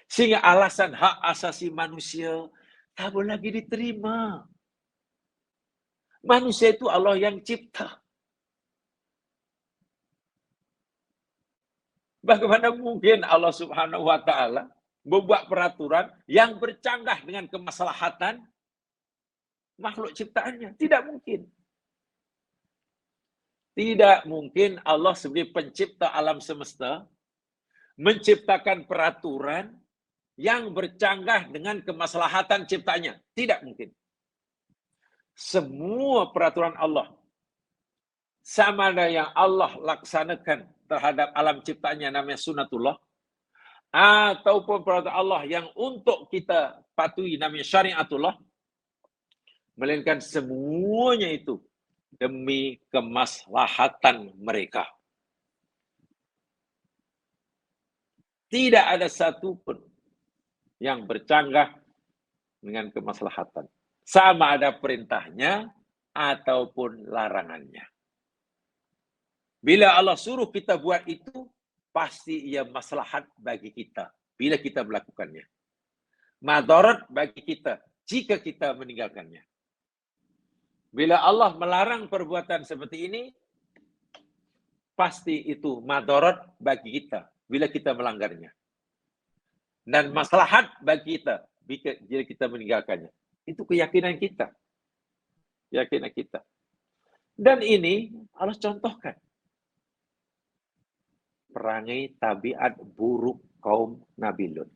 Sehingga alasan hak asasi manusia tak boleh lagi diterima. Manusia itu Allah yang cipta. Bagaimana mungkin Allah Subhanahu wa Ta'ala membuat peraturan yang bercanggah dengan kemaslahatan makhluk ciptaannya? Tidak mungkin. Tidak mungkin Allah sebagai pencipta alam semesta menciptakan peraturan yang bercanggah dengan kemaslahatan ciptanya. Tidak mungkin. Semua peraturan Allah, sama ada yang Allah laksanakan terhadap alam ciptanya namanya sunatullah, ataupun peraturan Allah yang untuk kita patuhi namanya syariatullah, melainkan semuanya itu demi kemaslahatan mereka. Tidak ada satupun yang bercanggah dengan kemaslahatan. Sama ada perintahnya ataupun larangannya. Bila Allah suruh kita buat itu, pasti ia maslahat bagi kita bila kita melakukannya. Madarat bagi kita jika kita meninggalkannya. Bila Allah melarang perbuatan seperti ini, pasti itu madarat bagi kita bila kita melanggarnya. Dan maslahat bagi kita bila kita meninggalkannya. Itu keyakinan kita. Keyakinan kita. Dan ini Allah contohkan. Perangai tabiat buruk kaum Nabi Lut.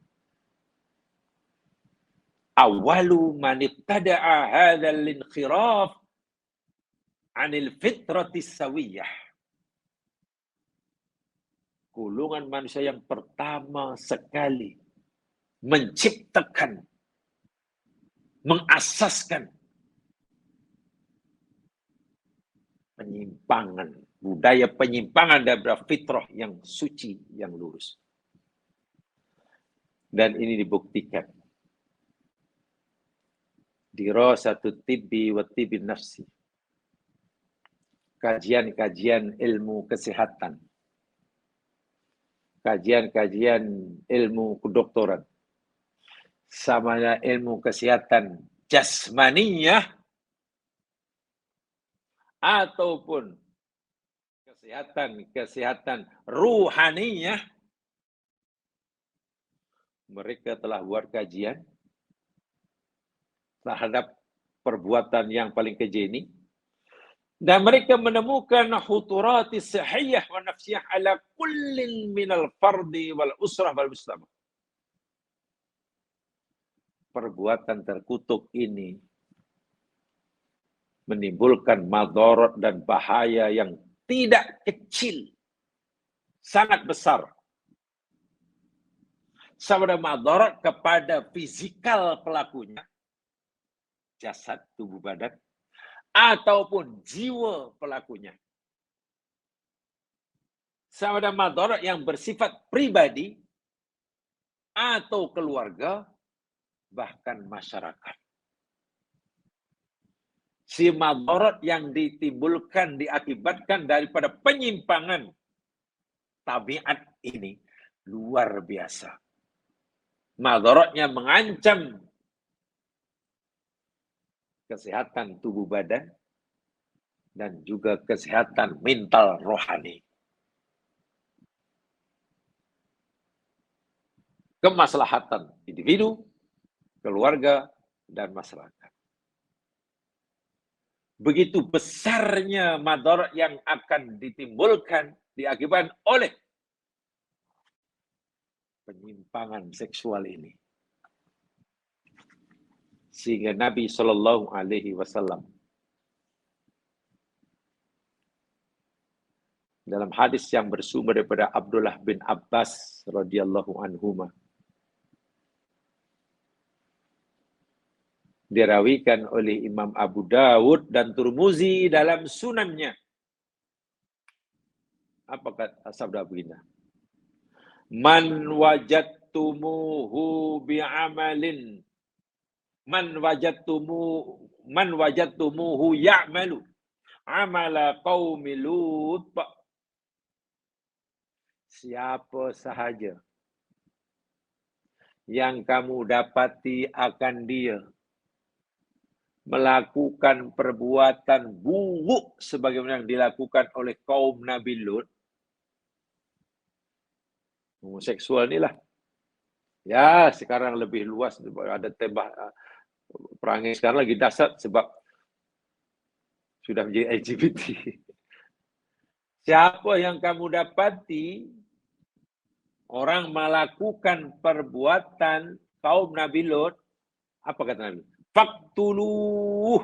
Awalu man ibtada'a hadzal inkhiraf 'anil fitratis sawiyah. Golongan manusia yang pertama sekali menciptakan, mengasaskan penyimpangan, budaya penyimpangan dari fitrah yang suci, yang lurus. Dan ini dibuktikan. Dirasatut tibbi wa tibbin nafsi. Kajian-kajian ilmu kesehatan. Kajian-kajian ilmu kedokteran. Sama ilmu kesehatan jasmaniyah ataupun kesehatan ruhaniyah, mereka telah buat kajian terhadap perbuatan yang paling keji ini, dan mereka menemukan huturatis sahiyah wa nafsiyah ala kullin minal fardi wal usrah wal mujtama. Perbuatan terkutuk ini menimbulkan madarat dan bahaya yang tidak kecil, sangat besar. Sama ada madarat kepada fisikal pelakunya, jasad, tubuh badan, ataupun jiwa pelakunya. Sama ada madarat yang bersifat pribadi atau keluarga, bahkan masyarakat. Si madarat yang ditimbulkan, diakibatkan daripada penyimpangan tabiat ini luar biasa. Madaratnya mengancam kesehatan tubuh badan dan juga kesehatan mental rohani. Kemaslahatan individu, keluarga, dan masyarakat. Begitu besarnya madarat yang akan ditimbulkan diakibatkan oleh penyimpangan seksual ini. Sehingga Nabi Shallallahu Alaihi Wasallam dalam hadis yang bersumber daripada Abdullah bin Abbas radhiyallahu anhuma, dirawikan oleh Imam Abu Dawud dan Turmuzi dalam sunannya. Apa kata sabda baginda? Man wajadtumuhu bi'amalin man wajadtumuhu ya'malu amala qaumi Lut. Siapa sahaja yang kamu dapati akan dia melakukan perbuatan buruk sebagaimana yang dilakukan oleh kaum Nabi Lut, homoseksual inilah. Ya, sekarang lebih luas, ada tembak perangai sekarang lagi dahsyat sebab sudah menjadi LGBT. Siapa yang kamu dapati orang melakukan perbuatan kaum Nabi Lut, apa kata Nabi? Faktuluh,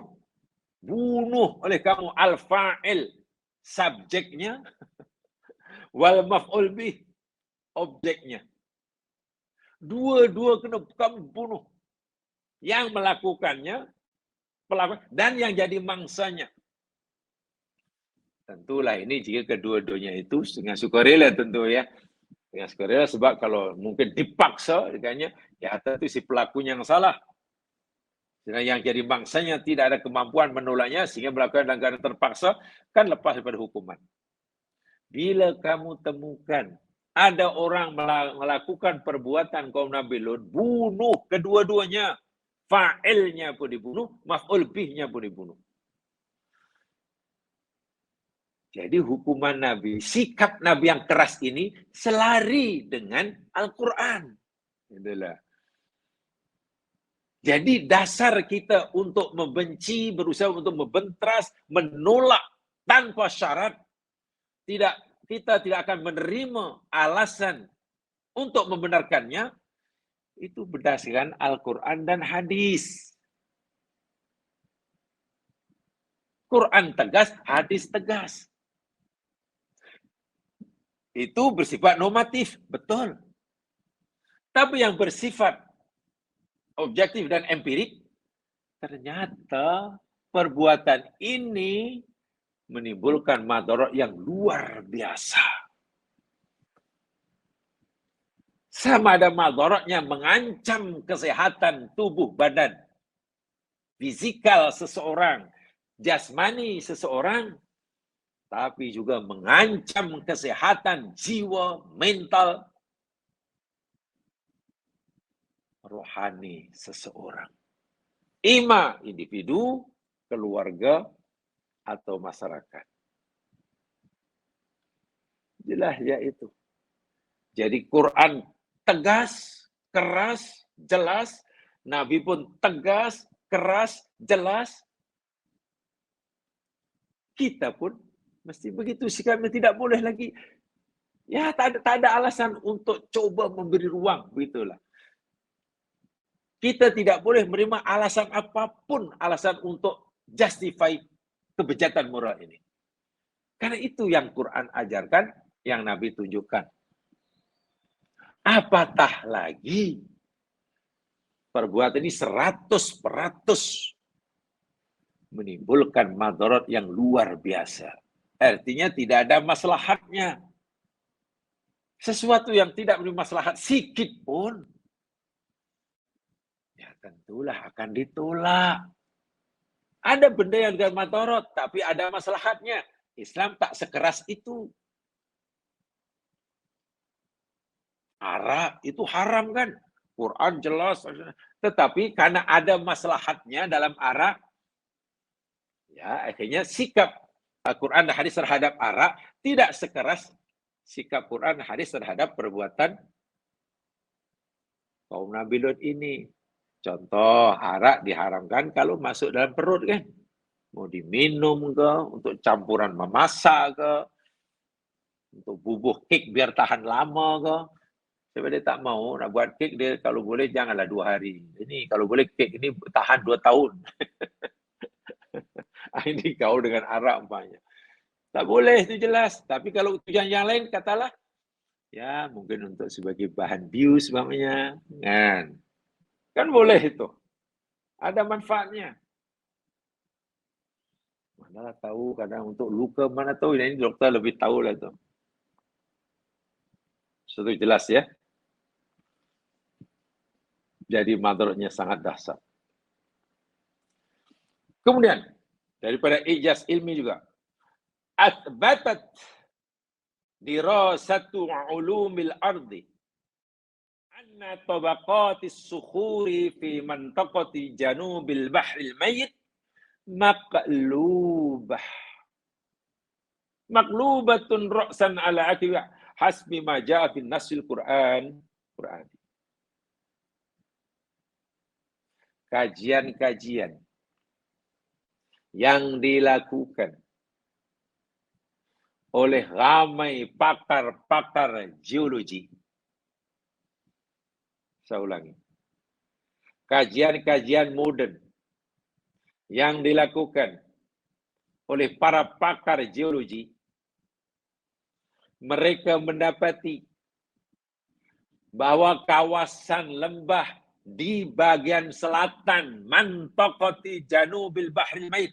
bunuh oleh kamu al-fa'il, subjeknya, wal maf'ul bih, objeknya. Dua-dua kena kamu bunuh. Yang melakukannya, pelaku, dan yang jadi mangsanya. Tentulah ini jika kedua-duanya itu dengan sukarela tentu ya. Dengan sukarela sebab kalau mungkin dipaksa, ya tentu si pelakunya yang salah. Dan yang jadi mangsanya tidak ada kemampuan menolaknya sehingga melakukan dalam keadaan terpaksa, kan lepas daripada hukuman. Bila kamu temukan ada orang melakukan perbuatan kaum Nabi Lut, bunuh kedua-duanya. Fa'ilnya pun dibunuh, maf'ul bihnya pun dibunuh. Jadi hukuman Nabi, sikap Nabi yang keras ini selari dengan Al-Quran. Itulah. Jadi dasar kita untuk membenci, berusaha untuk membentras, menolak tanpa syarat, kita tidak akan menerima alasan untuk membenarkannya, itu berdasarkan Al-Quran dan hadis. Quran tegas, hadis tegas. Itu bersifat normatif, betul. Tapi yang bersifat objektif dan empirik, ternyata perbuatan ini menimbulkan madarat yang luar biasa. Sama ada madaratnya mengancam kesehatan tubuh badan, fisikal seseorang, jasmani seseorang, tapi juga mengancam kesehatan jiwa, mental, rohani seseorang. Ima individu, keluarga, atau masyarakat. Jelas ya itu. Jadi Quran tegas, keras, jelas. Nabi pun tegas, keras, jelas. Kita pun mesti begitu sikapnya, tidak boleh lagi. Ya, tak ada alasan untuk coba memberi ruang, begitulah. Kita tidak boleh menerima alasan apapun, alasan untuk justify kebejatan moral ini. Karena itu yang Quran ajarkan, yang Nabi tunjukkan. Apatah lagi perbuatan ini 100% menimbulkan madarat yang luar biasa. Artinya tidak ada maslahatnya. Sesuatu yang tidak bermaslahat sedikit pun, ya tentulah akan ditolak. Ada benda yang dengan madarat, tapi ada maslahatnya. Islam tak sekeras itu. Arak itu haram kan? Quran jelas. Tetapi karena ada maslahatnya dalam arak, ya akhirnya sikap Al-Quran dan hadis terhadap arak tidak sekeras sikap Quran dan hadis terhadap perbuatan kaum Nabi Lut ini. Contoh, arak diharamkan kalau masuk dalam perut kan. Mau diminum ke, untuk campuran memasak ke, Untuk bubuh kek biar tahan lama ke. Sebab dia tak mau nak buat kek, dia kalau boleh janganlah 2 hari. Ini kalau boleh kek ini tahan 2 tahun. Ini kau dengan Arab umpamanya. Tak boleh, itu jelas. Tapi kalau tujuan yang lain, katalah, ya mungkin untuk sebagai bahan bius umpamanya. Kan boleh itu. Ada manfaatnya. Manalah tahu kadang untuk luka, mana tahu. Ini dokter lebih tahu lah itu. Itu jelas ya. Jadi madaratnya sangat dahsyat. Kemudian, daripada ijaz ilmi juga. Athbatat dirasatu ulumil ardi anna tabaqatis sukhuri fi mantaqati janubil bahril mayyit maqlubatun ra'san ala akibah hasbi ma ja'a fi nasil Quran. Kajian-kajian yang dilakukan oleh ramai pakar-pakar geologi. Saya ulangi. Kajian-kajian moden yang dilakukan oleh para pakar geologi, mereka mendapati bahwa kawasan lembah di bagian selatan mantaqati janubil bahril mayyit,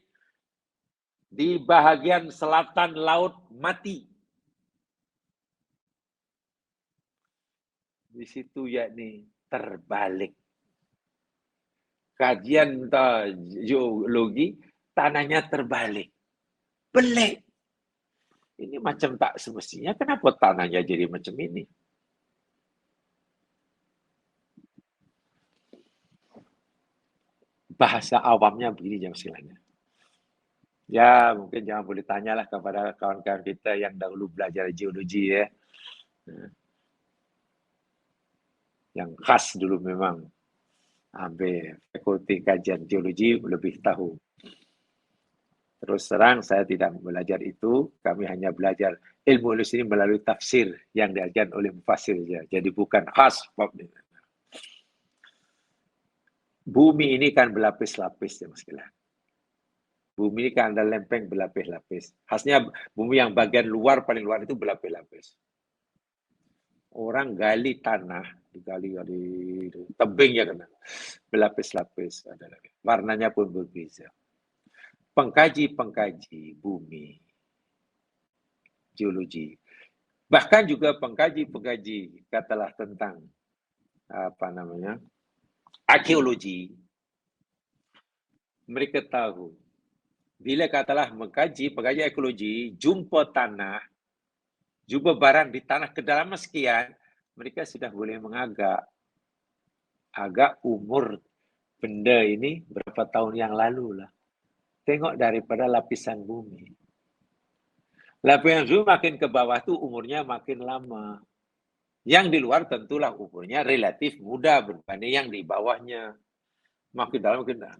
di bahagian selatan laut mati. Di situ yakni terbalik. Kajian geologi, tanahnya terbalik. Pelik. Ini macam tak semestinya. Kenapa tanahnya jadi macam ini? Bahasa awamnya begini jam sekalian. Ya, mungkin jangan boleh tanyalah kepada kawan-kawan kita yang dahulu belajar geologi ya. Yang khas dulu memang ambil fakulti kajian geologi lebih tahu. Terus terang saya tidak belajar itu, kami hanya belajar ilmu ini melalui tafsir yang diajarkan oleh mufassir saja. Jadi bukan khas. Bumi ini kan berlapis-lapis ya Mas Gila. Bumi ini kan ada lempeng berlapis-lapis. Khasnya bumi yang bagian luar, paling luar itu berlapis-lapis. Orang gali tanah, digali tebing ya kan, berlapis-lapis. Warnanya pun berbeza. Pengkaji-pengkaji bumi, geologi, bahkan juga pengkaji-pengkaji katalah tentang arkeologi, mereka tahu bila katalah pengkaji arkeologi, jumpa tanah, jumpa barang di tanah kedalaman sekian, mereka sudah boleh mengagak umur benda ini berapa tahun yang lalu lah. Tengok daripada lapisan bumi. Lapisan bumi makin ke bawah tu umurnya makin lama. Yang di luar tentulah umurnya relatif muda berbanding yang di bawahnya. Makin dalam, makin dalam.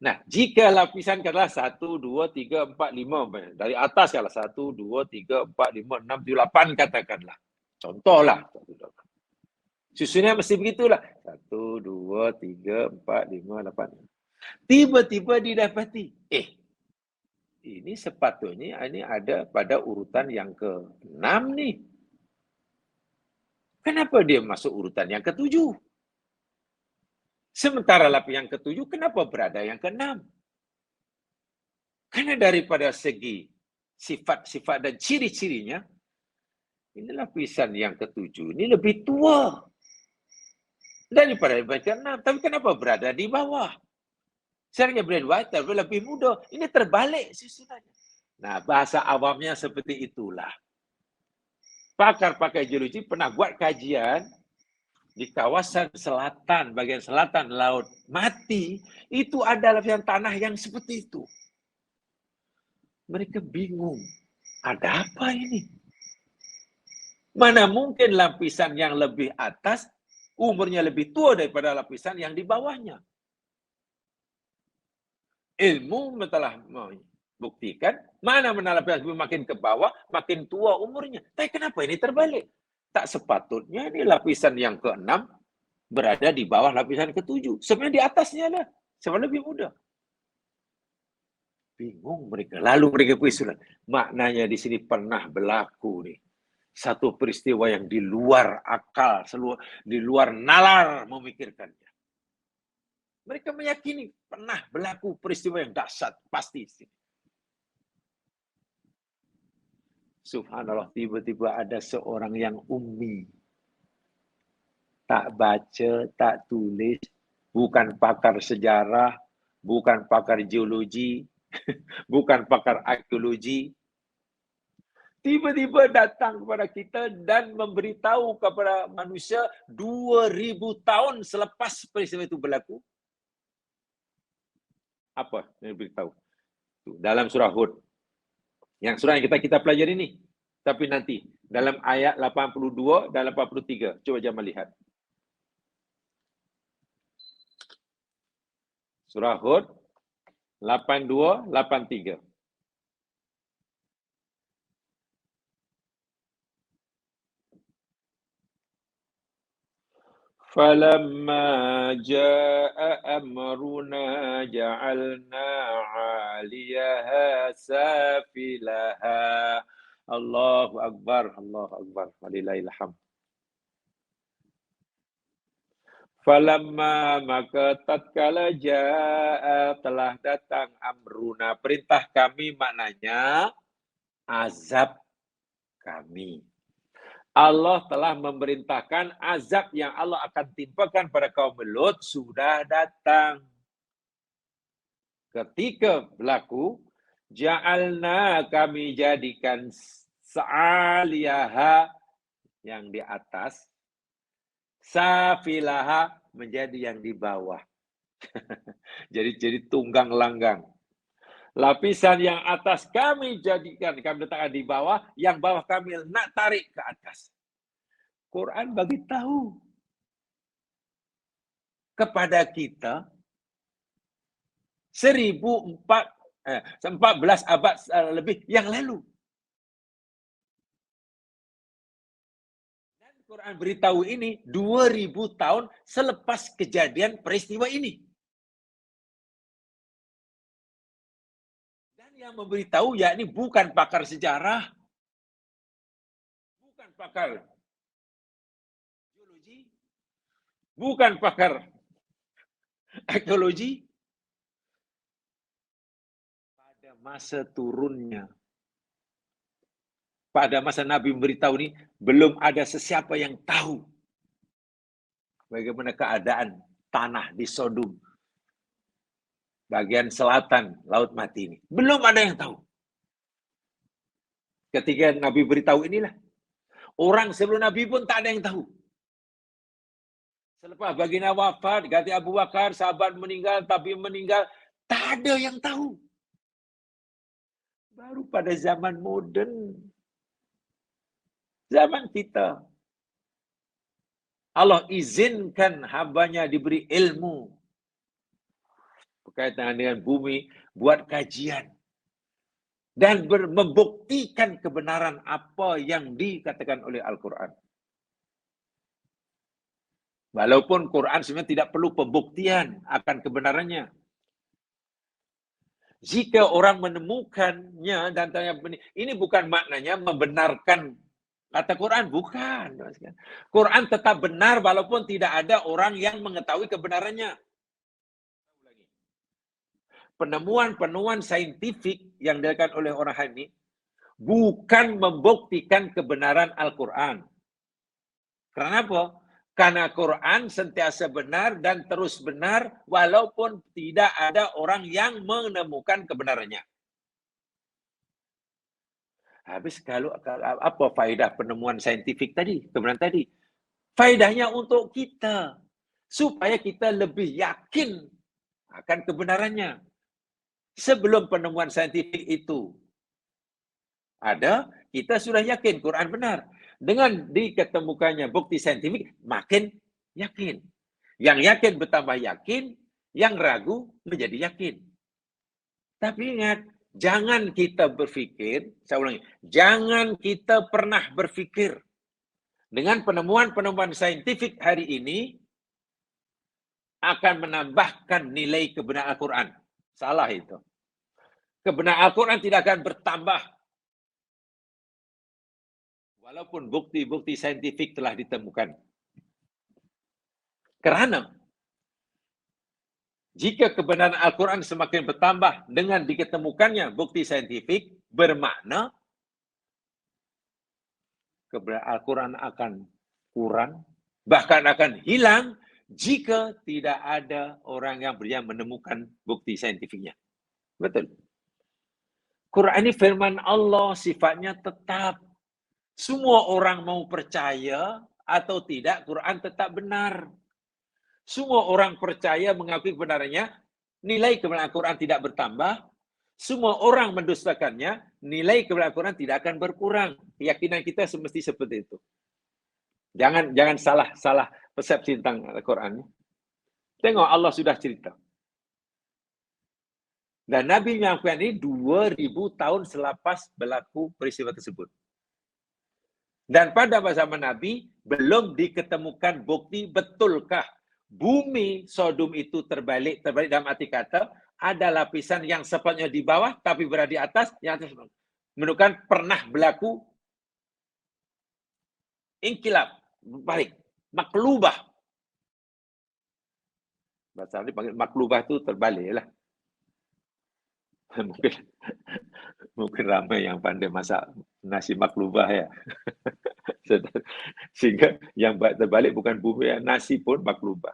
Nah, jika lapisan katalah 1, 2, 3, 4, 5. Dari atas katalah 1, 2, 3, 4, 5, 6, 7, 8 katakanlah. Contohlah. Susunnya mesti begitulah. 1, 2, 3, 4, 5, 8. Tiba-tiba didapati, ini sepatutnya ini ada pada urutan yang ke-6 nih. Kenapa dia masuk urutan yang ke-7? Sementara lapisan yang ke-7, kenapa berada yang ke-6? Karena daripada segi sifat-sifat dan ciri-cirinya, ini lapisan yang ke-7 ini lebih tua daripada yang ke-6. Tapi kenapa berada di bawah? Seharusnya berada lebih muda. Ini terbalik susunannya. Nah, bahasa awamnya seperti itulah. Pakar-pakar geologi pernah buat kajian di kawasan selatan, bagian selatan Laut Mati, itu ada lapisan tanah yang seperti itu. Mereka bingung, ada apa ini? Mana mungkin lapisan yang lebih atas, umurnya lebih tua daripada lapisan yang di bawahnya. Ilmu telah Buktikan, mana lapisan bumi makin ke bawah, makin tua umurnya. Tapi kenapa ini terbalik? Tak sepatutnya ini lapisan yang ke-6 berada di bawah lapisan ke-7. Sebenarnya di atasnya lah. Sebenarnya lebih mudah. Bingung mereka. Lalu mereka berisulan. Maknanya di sini pernah berlaku nih. Satu peristiwa yang di luar akal, di luar nalar memikirkannya. Mereka meyakini pernah berlaku peristiwa yang dahsyat, pasti. Subhanallah, tiba-tiba ada seorang yang ummi. Tak baca, tak tulis, bukan pakar sejarah, bukan pakar geologi, bukan pakar arkeologi. Tiba-tiba datang kepada kita dan memberitahu kepada manusia 2000 tahun selepas peristiwa itu berlaku. Apa yang beritahu? Dalam surah Hud. Yang surah yang kita pelajari ini. Tapi nanti dalam ayat 82 dan 83. Coba jangan lihat. Surah Hud 82, 83. فَلَمَّا جَاءَ أَمْرُنَا جَعَلْنَا عَالِيَهَا سَافِلَهَا. Allahu Akbar, Allahu Akbar. Walillahilhamd. Falamma maka tatkala jaa telah datang amruna, perintah kami maknanya azab kami. Allah telah memerintahkan azab yang Allah akan timpakan pada kaum Lut sudah datang. Ketika berlaku, ja'alna kami jadikan sa'aliyaha yang di atas, safilaha menjadi yang di bawah. jadi tunggang langgang. Lapisan yang atas kami jadikan, kami letakkan di bawah, yang bawah kami nak tarik ke atas. Quran bagi tahu kepada kita 14 abad lebih yang lalu. Dan Quran beritahu ini 2000 tahun selepas kejadian peristiwa ini. Yang memberitahu yakni bukan pakar sejarah, bukan pakar geologi, bukan pakar arkeologi. Pada masa turunnya, pada masa Nabi memberitahu ini, belum ada sesiapa yang tahu bagaimana keadaan tanah di Sodom, bagian selatan Laut Mati ini. Belum ada yang tahu. Ketika Nabi beritahu inilah, orang sebelum Nabi pun tak ada yang tahu. Selepas baginda wafat, ganti Abu Bakar, sahabat meninggal, Tabi meninggal, tak ada yang tahu. Baru pada zaman moden, zaman kita, Allah izinkan hambanya diberi ilmu berkaitan dengan bumi, buat kajian dan membuktikan kebenaran apa yang dikatakan oleh Al-Quran. Walaupun Quran sebenarnya tidak perlu pembuktian akan kebenarannya. Jika orang menemukannya dan tanya, ini bukan maknanya membenarkan kata Quran, bukan. Quran tetap benar walaupun tidak ada orang yang mengetahui kebenarannya. Penemuan-penemuan saintifik yang dilakukan oleh orang hari ini bukan membuktikan kebenaran Al-Quran. Karena apa? Karena Quran sentiasa benar dan terus benar walaupun tidak ada orang yang menemukan kebenarannya. Habis kalau apa faedah penemuan saintifik tadi, kebenaran tadi? Faedahnya untuk kita supaya kita lebih yakin akan kebenarannya. Sebelum penemuan saintifik itu ada, kita sudah yakin Quran benar. Dengan diketemukannya bukti saintifik, makin yakin. Yang yakin bertambah yakin, yang ragu menjadi yakin. Tapi ingat, Jangan kita berfikir, saya ulangi, jangan kita pernah berfikir dengan penemuan-penemuan saintifik hari ini akan menambahkan nilai kebenaran Al-Quran. Salah itu. Kebenaran Al-Quran tidak akan bertambah. Walaupun bukti-bukti saintifik telah ditemukan. Kerana jika kebenaran Al-Quran semakin bertambah dengan diketemukannya bukti saintifik, bermakna kebenaran Al-Quran akan kurang, bahkan akan hilang jika tidak ada orang yang menemukan bukti saintifiknya. Betul. Quran ini firman Allah, sifatnya tetap. Semua orang mau percaya atau tidak, Quran tetap benar. Semua orang percaya mengakui kebenarannya, nilai kebenaran Al-Quran tidak bertambah. Semua orang mendustakannya, nilai kebenaran Al-Quran tidak akan berkurang. Keyakinan kita semesti seperti itu. Jangan salah persepsi tentang Al-Quran. Tengok, Allah sudah cerita. Dan Nabi menyampaikan ini 2000 tahun selepas berlaku peristiwa tersebut. Dan pada masa Nabi, belum diketemukan bukti betulkah bumi Sodom itu terbalik dalam arti kata, ada lapisan yang sepatutnya di bawah, tapi berada di atas, yang atas menunjukkan pernah berlaku inkilab, balik, maklubah. Bahasa ini panggil maklubah itu terbalik lah. Mungkin ramai yang pandai masak nasi maklubah ya. Sehingga yang terbalik bukan bumi, ya, nasi pun maklubah.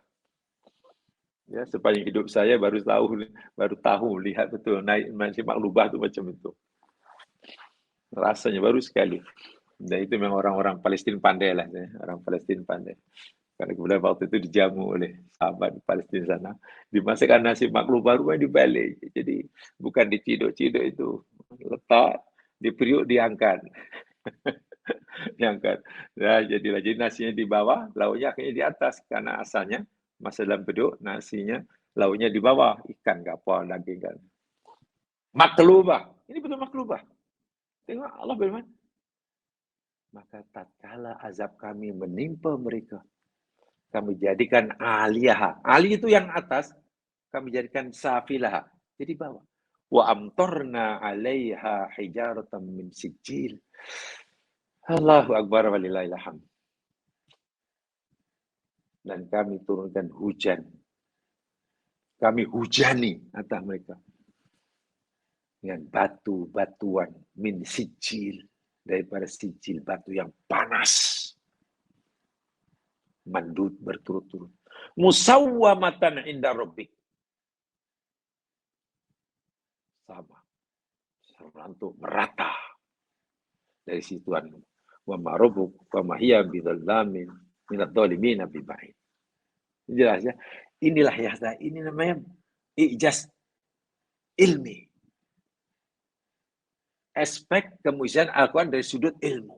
Ya, sepanjang hidup saya baru tahu lihat betul nasi maklubah itu macam itu. Rasanya baru sekali. Dan itu memang orang-orang Palestin pandai lah, ya. Orang Palestin pandai. Karena kemudian waktu itu dijamu oleh sahabat Palestin sana, dimasakkan nasi maklubah rumah dibalik. Jadi bukan diciduk-ciduk itu, letak di periuk diangkat. Diangkat. Nah, jadi nasinya di bawah, lauknya akhirnya di atas karena asalnya masa dalam beduk, nasinya lauknya di bawah, ikan kapal, daging kan. Maklubah. Ini betul maklubah. Tengok Allah berfirman, maka tatkala azab kami menimpa mereka, kami jadikan aliyah. Ali itu yang atas, kami jadikan safilah. Jadi bawah. Wa amtarna 'alaiha hijaratan min sijil. Allahu akbar walillahil hamd. Dan kami turunkan hujan. Kami hujani atas mereka dengan batu-batuan min sijil, daripada sijil, batu yang panas. Mandud berturut-turut. Musawwamatan inda rabbik. Sama. Serantuk merata dari si Tuhanmu. Wa ma rabbuk wa ma hiya bidzallamin minadh dhalimin biba'id. Jelas ya. Inilah ya, ini namanya ijaz ilmi. Aspek kemuliaan Al-Quran dari sudut ilmu.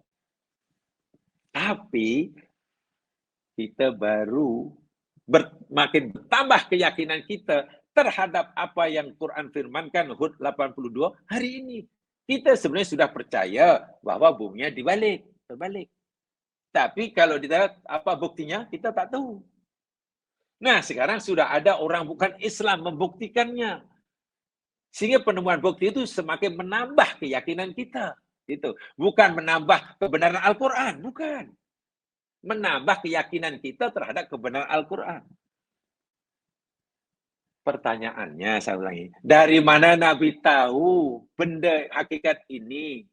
Tapi kita baru makin bertambah keyakinan kita terhadap apa yang Quran firmankan Hud 82 hari ini. Kita sebenarnya sudah percaya bahwa buminya terbalik. Tapi kalau ditanya apa buktinya, kita tak tahu. Nah, sekarang sudah ada orang bukan Islam membuktikannya. Sehingga penemuan bukti itu semakin menambah keyakinan kita. Itu bukan menambah kebenaran Al-Quran, bukan. Menambah keyakinan kita terhadap kebenaran Al-Quran. Pertanyaannya, saya ulangi, dari mana Nabi tahu benda hakikat ini?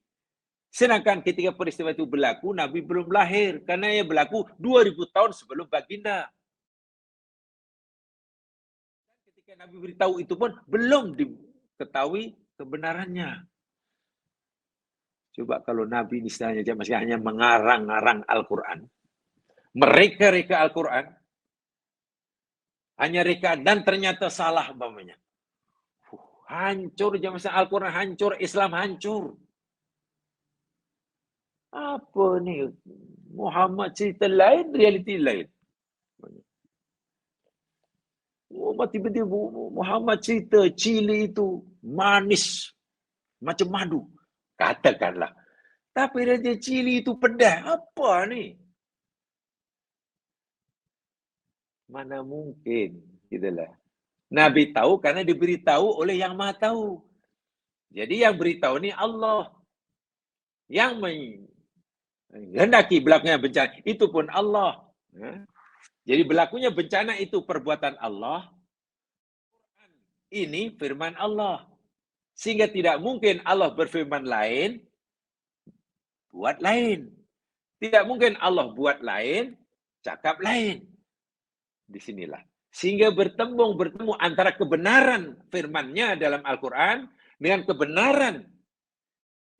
Sedangkan ketika peristiwa itu berlaku, Nabi belum lahir. Karena ia berlaku 2000 tahun sebelum baginda. Ketika Nabi beritahu itu pun belum diketahui kebenarannya. Coba kalau Nabi misalnya masih hanya mengarang-arang Al-Quran, mereka-reka Al-Quran, hanya reka dan ternyata salah umpamanya. Hancur zaman Al-Quran, hancur Islam, hancur. Apa ni? Muhammad cerita lain, realiti lain. Oh, tiba-tiba Muhammad cerita Chili itu manis. macam madu. Katakanlah. Tapi Raja Chili itu pedas. Apa ni? Mana mungkin. Gitulah. Nabi tahu karena diberitahu oleh yang Maha Tahu. Jadi yang beritahu ni Allah. Yang menghendaki berlakunya bencana itu pun Allah. Jadi berlakunya bencana itu perbuatan Allah. Ini firman Allah. Sehingga tidak mungkin Allah berfirman lain, buat lain. Tidak mungkin Allah buat lain, cakap lain. Disinilah. Sehingga bertemu antara kebenaran firman-Nya dalam Al-Quran dengan kebenaran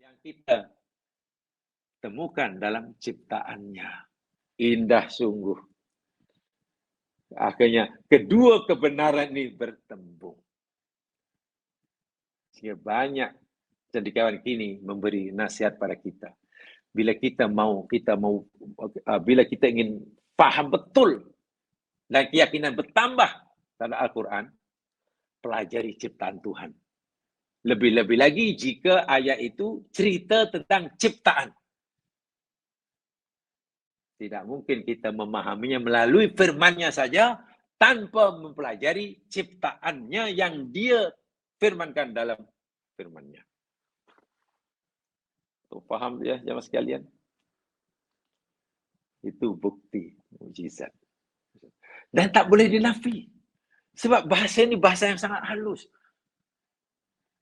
yang kita temukan dalam ciptaannya. Indah sungguh. Akhirnya kedua kebenaran ini bertemu. Sehingga banyak cendekiawan kini memberi nasihat pada kita. Bila kita ingin paham betul dan keyakinan bertambah terhadap Al-Quran, pelajari ciptaan Tuhan. Lebih-lebih lagi jika ayat itu cerita tentang ciptaan. Tidak mungkin kita memahaminya melalui firman-Nya saja tanpa mempelajari ciptaannya yang Dia firmankan dalam firman-Nya. Faham ya jemaah sekalian? Itu bukti mukjizat. Dan tak boleh dinafi. Sebab bahasa ini bahasa yang sangat halus.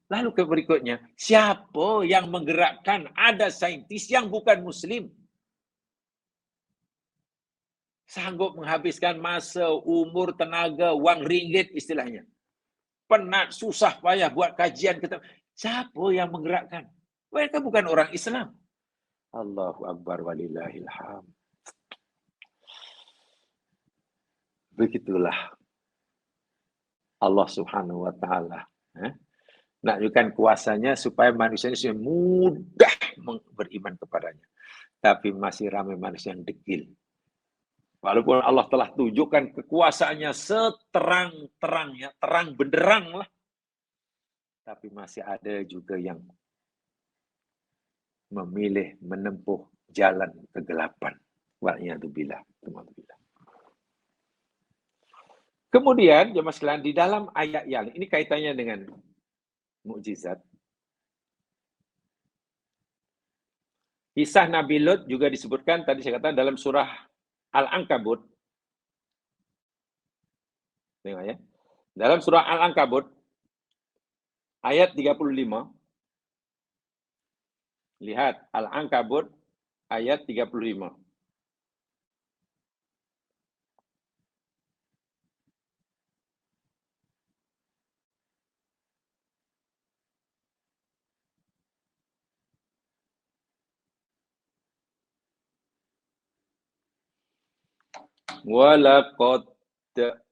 Lalu ke berikutnya, siapa yang menggerakkan ada saintis yang bukan Muslim? Sanggup menghabiskan masa, umur, tenaga, wang ringgit istilahnya. Penat, susah, payah buat kajian. Siapa yang menggerakkan? Mereka bukan orang Islam. Allahu Akbar walillahilham. Begitulah Allah Subhanahu wa taala nakjutkan kuasanya supaya manusia ini mudah beriman kepadanya. Tapi masih ramai manusia yang degil. Walaupun Allah telah tunjukkan kekuasaannya seterang-terangnya, terang benderang lah. Tapi masih ada juga yang memilih menempuh jalan kegelapan. Wa'iyadzubillah. Kemudian, jemaah sekalian, di dalam ayat yang ini kaitannya dengan mukjizat. Kisah Nabi Lut juga disebutkan tadi saya katakan dalam surah Al-Ankabut. Tengok ya. Dalam surah Al-Ankabut ayat 35. Lihat Al-Ankabut ayat 35. Walaqad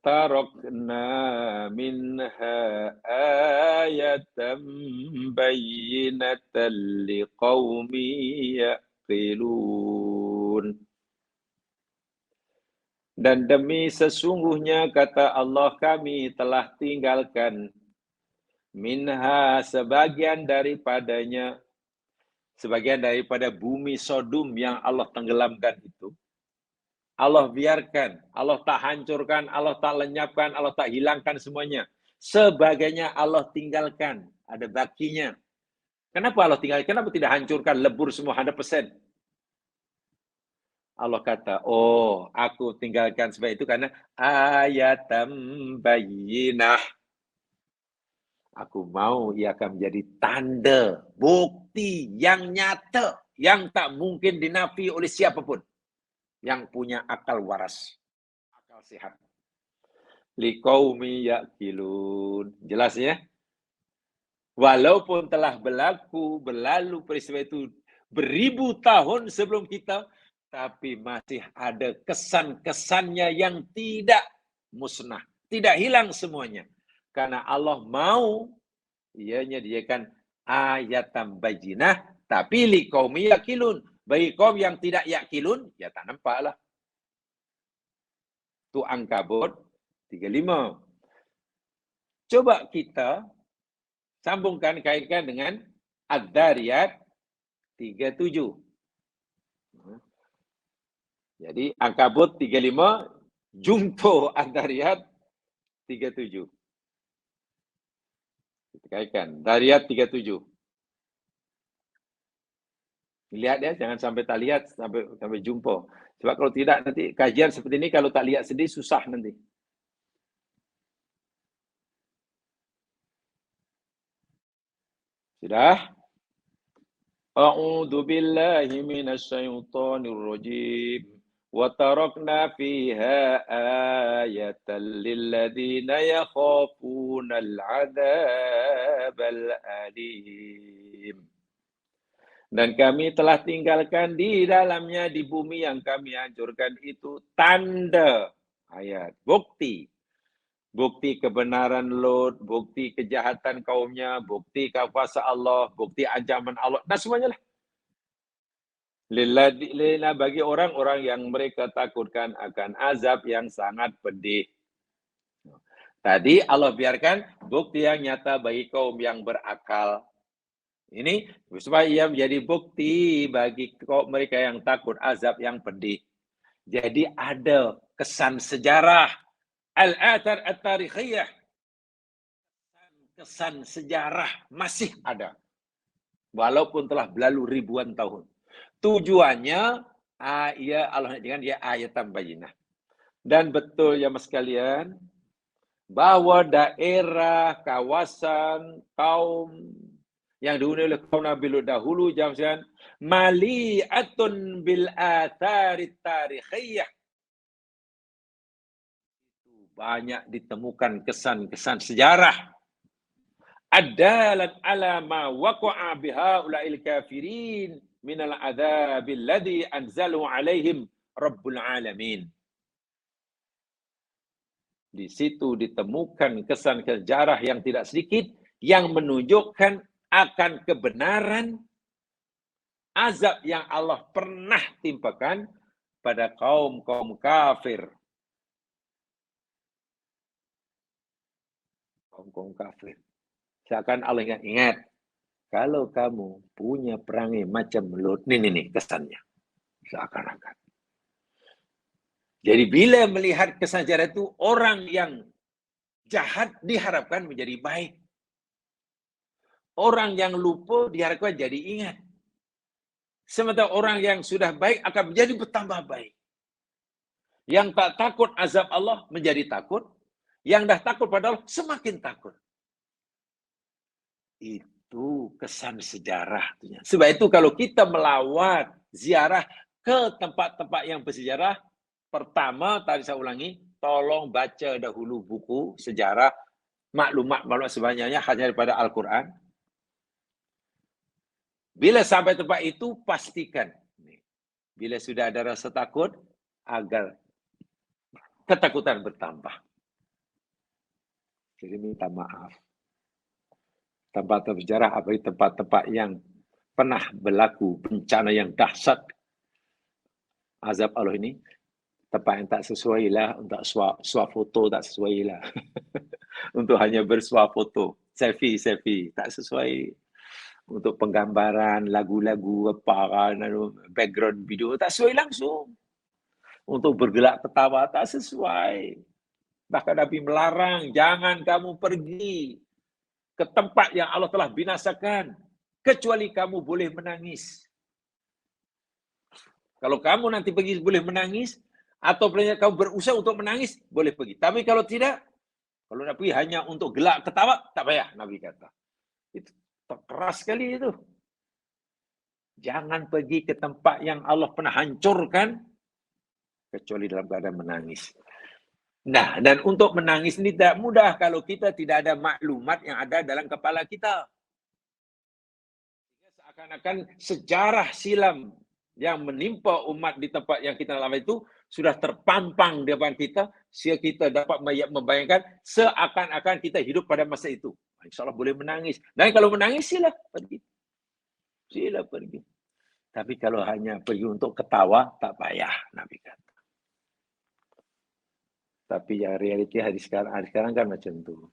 tarakna minha ayatan bayyinatan liqaumi yaqilun. Dan demi sesungguhnya kata Allah kami telah tinggalkan minha sebagian daripadanya, sebagian daripada bumi Sodom yang Allah tenggelamkan itu. Allah biarkan, Allah tak hancurkan, Allah tak lenyapkan, Allah tak hilangkan semuanya. Sebagainya Allah tinggalkan, ada bakinya. Kenapa Allah tinggalkan? Kenapa tidak hancurkan, lebur semua 100%? Allah kata, oh aku tinggalkan sebab itu karena ayatam bayyinah. Aku mau ia akan menjadi tanda, bukti yang nyata, yang tak mungkin dinafi oleh siapapun yang punya akal waras, akal sehat. Liqaumi yaqilun. Jelas ya? Walaupun telah berlalu peristiwa itu beribu tahun sebelum kita, tapi masih ada kesan-kesannya yang tidak musnah, tidak hilang semuanya. Karena Allah mau ia menyediakan ayatam bayyinah, tapi liqaumi yaqilun. Bagi kaum yang tidak yakilun, ya tak nampaklah. Itu Ankabut 35. Coba kita sambungkan, kaitkan dengan Ad-Dhariyat 37. Jadi Ankabut 35, Jumto Ad-Dhariyat 37. Kita kaitkan. Dhariyat 37. Lihat ya, jangan sampai tak lihat, sampai jumpa. Sebab kalau tidak nanti kajian seperti ini kalau tak lihat sendiri susah nanti. Sudah? A'udzu billahi minasy syaithanir rajim. Wa tarakna fiha ayatan lil ladzina yakhafuna al-'adzabal alim. Dan kami telah tinggalkan di dalamnya, di bumi yang kami hancurkan itu, tanda, ayat, bukti. Bukti kebenaran Lut, bukti kejahatan kaumnya, bukti kuasa Allah, bukti ancaman Allah. Nah semuanya lah. Lilladina, bagi orang-orang yang mereka takutkan akan azab yang sangat pedih. Tadi Allah biarkan bukti yang nyata bagi kaum yang berakal. Ini supaya ia menjadi bukti bagi mereka yang takut azab yang pedih. Jadi ada kesan sejarah, al-athar at-tarikhiyah. Kesan sejarah masih ada. Walaupun telah berlalu ribuan tahun. Tujuannya, ya Allah dengan dia ayatan bayinah. Dan betul ya mas sekalian, bahwa daerah, kawasan, kaum yang dihuni oleh kaum Nabi Lut dahulu zaman mali'atun bil atharit tarikhiyah. Banyak ditemukan kesan-kesan sejarah. Adalan ala ma waqa'a biha ulail kafirin minal adzabil ladzi anzalu alaihim rabbul alamin. Di situ ditemukan kesan sejarah yang tidak sedikit yang menunjukkan akan kebenaran azab yang Allah pernah timpakan pada kaum-kaum kafir. Kaum-kaum kafir. Seakan Allah ingat, kalau kamu punya perangai macam Lut, ini kesannya. Seakan-akan. Jadi bila melihat kesan sejarah itu, orang yang jahat diharapkan menjadi baik. Orang yang lupa diharapkan jadi ingat. Sementara orang yang sudah baik akan menjadi bertambah baik. Yang tak takut azab Allah menjadi takut. Yang dah takut pada Allah semakin takut. Itu kesan sejarah. Sebab itu kalau kita melawat ziarah ke tempat-tempat yang bersejarah, pertama, tadi saya ulangi, tolong baca dahulu buku sejarah, maklumat sebanyaknya hanya daripada Al-Quran. Bila sampai tempat itu, pastikan. Bila sudah ada rasa takut, agar ketakutan bertambah. Jadi minta maaf. Tempat-tempat sejarah, apalagi tempat-tempat yang pernah berlaku bencana yang dahsyat, azab Allah ini, tempat yang tak sesuai lah, untuk suap foto tak sesuai lah. Untuk hanya bersuap foto, selfie, tak sesuai. Untuk penggambaran, lagu-lagu, background video, tak sesuai langsung. Untuk bergelak ketawa, tak sesuai. Bahkan Nabi melarang, jangan kamu pergi ke tempat yang Allah telah binasakan, kecuali kamu boleh menangis. Kalau kamu nanti pergi boleh menangis, atau kamu berusaha untuk menangis, boleh pergi. Tapi kalau tidak, kalau Nabi hanya untuk gelak ketawa, tak payah, Nabi kata. Itu keras sekali itu. Jangan pergi ke tempat yang Allah pernah hancurkan, kecuali dalam keadaan menangis. Nah, dan untuk menangis ini tidak mudah kalau kita tidak ada maklumat yang ada dalam kepala kita. Seakan-akan sejarah silam yang menimpa umat di tempat yang kita lalui itu sudah terpampang di depan kita, sehingga kita dapat membayangkan seakan-akan kita hidup pada masa itu. Insya Allah boleh menangis. Dan kalau menangis, sila pergi. Sila pergi. Tapi kalau hanya pergi untuk ketawa, tak payah, Nabi kata. Tapi ya realiti hari sekarang kan macam tu.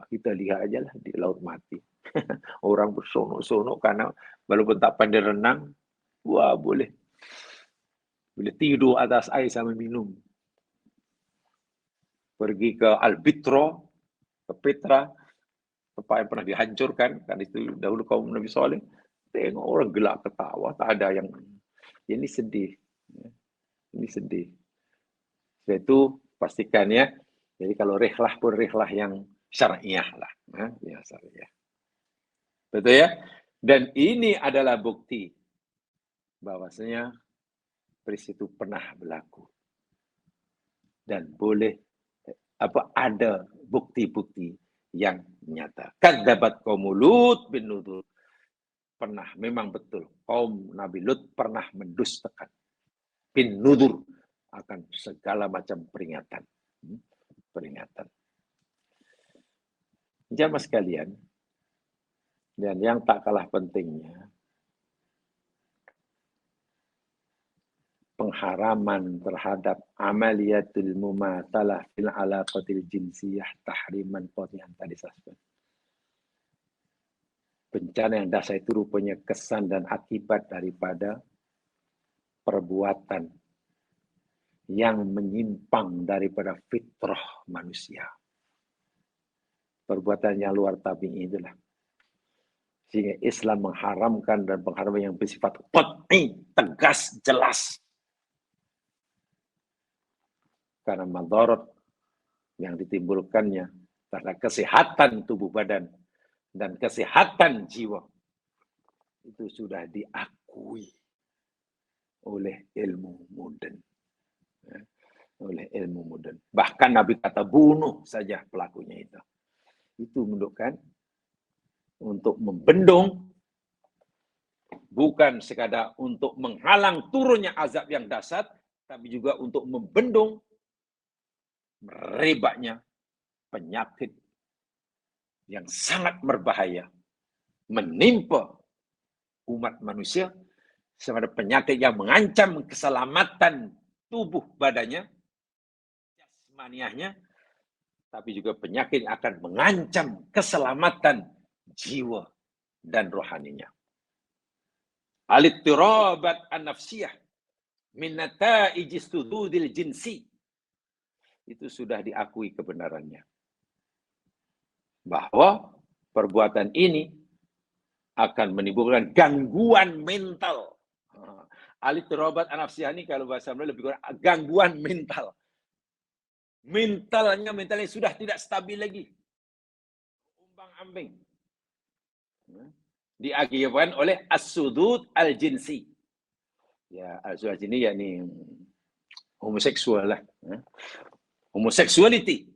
Kita lihat aja lah di laut mati. Orang bersonok-sonok karena walaupun tak pandai renang, wah boleh tidur atas air sambil minum. Pergi ke Albitro, ke Petra, tempat yang pernah dihancurkan, kan itu dahulu kaum Nabi Saleh. Tengok orang gelak ketawa, tak ada yang ini sedih. Ini sedih. Sebab itu pastikan ya. Jadi kalau rihlah pun rihlah yang syariah lah. Ya, syariah. Betul ya? Dan ini adalah bukti bahwasanya peristiwa itu pernah berlaku. Dan boleh ada bukti-bukti yang nyata. Kadzabat qaum Lut bin Nudzur. Pernah, memang betul. Kaum Nabi Lut pernah mendustakan bin Nudzur akan segala macam peringatan. Peringatan. Jamaah sekalian, dan yang tak kalah pentingnya, pengharaman terhadap amaliyatul mumatsalah fil alaqatil jinsiyah tahriman qati'an tadi saya. Bencana yang dahsyat itu rupanya kesan dan akibat daripada perbuatan yang menyimpang daripada fitrah manusia. Perbuatan yang luar tabi'i itulah. Sehingga Islam mengharamkan dan pengharaman yang bersifat qat'i, tegas, jelas. Karena madarat yang ditimbulkannya terhadap kesehatan tubuh badan dan kesehatan jiwa itu sudah diakui oleh ilmu modern. Oleh ilmu modern. Bahkan Nabi kata bunuh saja pelakunya itu. Itu menunjukkan untuk membendung, bukan sekadar untuk menghalang turunnya azab yang dahsyat, tapi juga untuk membendung merebaknya penyakit yang sangat berbahaya menimpa umat manusia, sama ada penyakit yang mengancam keselamatan tubuh badannya, jasmaniahnya, tapi juga penyakit yang akan mengancam keselamatan jiwa dan rohaninya. Al-ittirabat an-nafsiyah min nata'ij sududil jinsi. Itu sudah diakui kebenarannya. Bahwa perbuatan ini akan menimbulkan gangguan mental. Al-ittirabat an-nafsiyah ini kalau bahasa Melayu lebih kurang gangguan mental. Mentalnya sudah tidak stabil lagi. Umbang-ambing. Diakibatkan oleh as-sudud al-jinsi. Ya, as-sudud ini yakni homoseksual lah. Homosexuality.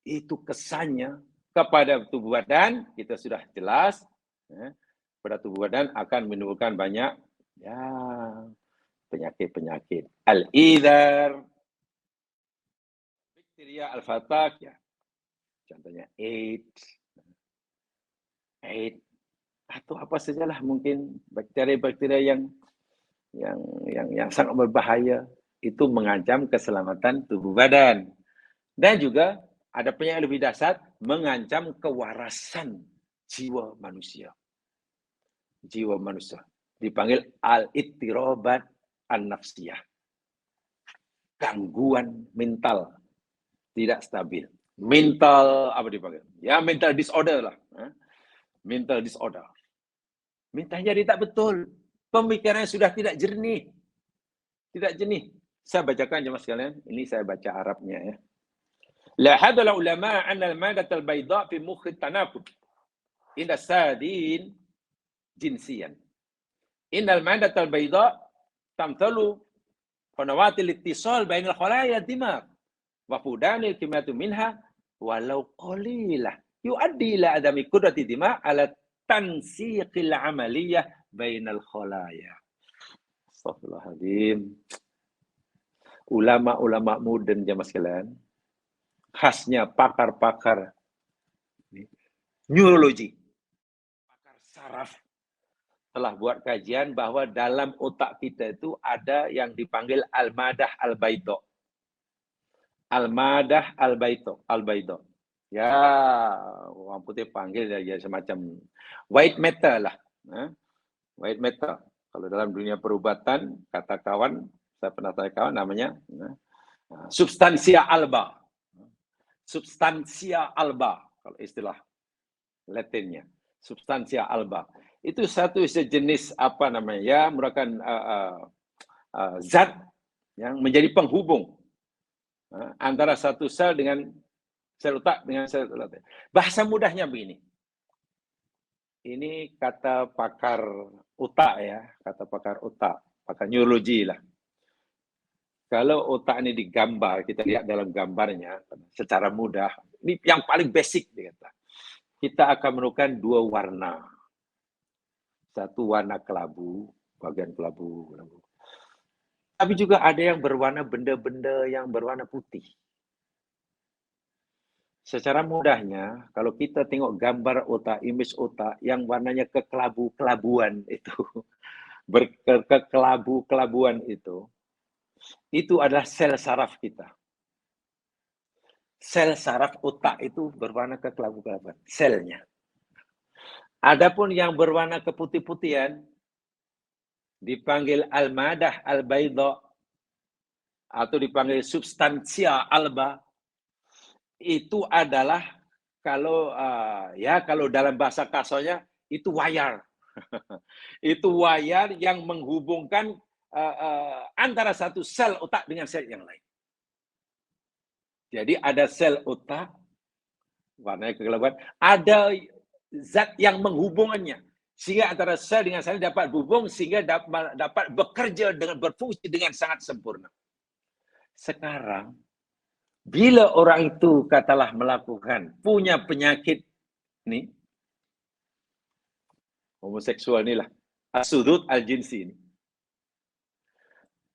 Itu kesannya kepada tubuh badan, kita sudah jelas. Pada tubuh badan akan menimbulkan banyak penyakit-penyakit. Al-idhar, bakteria al-fatak, ya. Contohnya AIDS, atau apa sajalah mungkin bakteri-bakteri yang sangat berbahaya, itu mengancam keselamatan tubuh badan. Dan juga ada penyakit lebih dahsyat, mengancam kewarasan jiwa manusia. Jiwa manusia dipanggil al-ittirabat an-nafsiyah. Gangguan mental tidak stabil. Mental apa dipanggil? Ya, mental disorder lah. Mental disorder. Mentalnya jadi tak betul. Pemikirannya sudah tidak jernih. Tidak jernih. Saya bacakan jemaah sekalian. Ini saya baca Arabnya ya. Lahadul ulama anna al-madat al-bayda fi mukh at-tanafud inda sadin jinsiyan. Innal madat al-bayda tamthalu qanawat al-ittisal bain al-khalaya ad-dimag wa fudan al-kimatu minha walau qalilah yuaddi ila adami qudrati dimag ala tansiqil amaliyah bain al-khalaya. Astaghfirullahaladzim. Ulama-ulama modern jemaah sekalian, khasnya pakar-pakar neurologi, pakar saraf, telah buat kajian bahwa dalam otak kita itu ada yang dipanggil al-madah al-bayda. Al-madah al-bayda. Ya, orang putih panggil dia semacam white matter lah. White matter. Kalau dalam dunia perubatan, kata kawan, saya pernah tanya kawan namanya substansia alba. Substansia alba, kalau istilah Latinnya. Substansia alba. Itu satu sejenis apa namanya? Ya, merupakan zat yang menjadi penghubung antara satu sel dengan sel otak dengan sel otak. Bahasa mudahnya begini. Ini kata pakar otak ya, kata pakar otak, pakar neurologi lah. Kalau otak ini digambar, kita lihat dalam gambarnya secara mudah, ini yang paling basic dia kata. Kita akan menemukan dua warna. Satu warna kelabu, bagian kelabu. Tapi juga ada yang berwarna benda-benda yang berwarna putih. Secara mudahnya, kalau kita tengok gambar otak, image otak yang warnanya kekelabu-kelabuan itu, berkekelabu-kelabuan itu adalah sel saraf kita. Sel saraf otak itu berwarna kekelabu-kelabuan, selnya. Adapun yang berwarna keputih-putihan dipanggil al-madah al-baydha atau dipanggil substansia alba. Itu adalah kalau kalau dalam bahasa kasarnya itu wayar. Itu wayar yang menghubungkan antara satu sel otak dengan sel yang lain. Jadi ada sel otak warnanya kegelapan, ada zat yang menghubungannya sehingga antara sel dengan sel dapat berhubung sehingga dapat bekerja dengan berfungsi dengan sangat sempurna. Sekarang bila orang itu katalah melakukan punya penyakit ni homoseksual ni lah, as-sudud al-jinsi ni,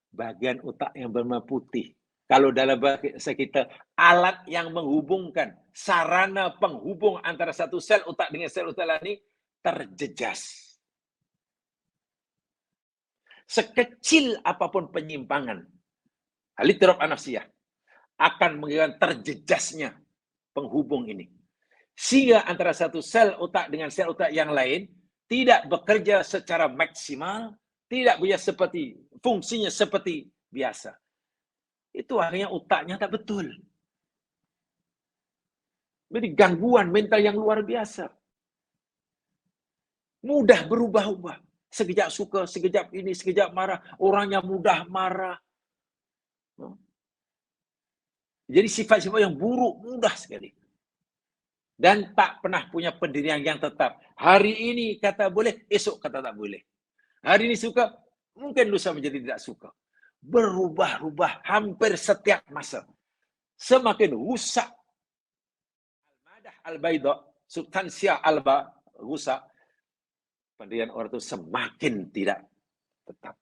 bagian otak yang berwarna putih, kalau dalam bahasa kita alat yang menghubungkan, sarana penghubung antara satu sel otak dengan sel otak lain ini terjejas. Sekecil apapun penyimpangan al-ittirab an-nafsiyah akan mengakibatkan terjejasnya penghubung ini. Sehingga antara satu sel otak dengan sel otak yang lain tidak bekerja secara maksimal, tidak punya seperti fungsinya seperti biasa. Itu akhirnya otaknya tak betul. Jadi gangguan mental yang luar biasa. Mudah berubah-ubah. Sekejap suka, sekejap ini, sekejap marah. Orangnya mudah marah. Jadi sifat-sifat yang buruk mudah sekali. Dan tak pernah punya pendirian yang tetap. Hari ini kata boleh, esok kata tak boleh. Hari ini suka, mungkin lusa menjadi tidak suka. Berubah-ubah hampir setiap masa. Semakin rusak al-madah al-baydha, substansia alba, rusak, pendirian orang itu semakin tidak tetap.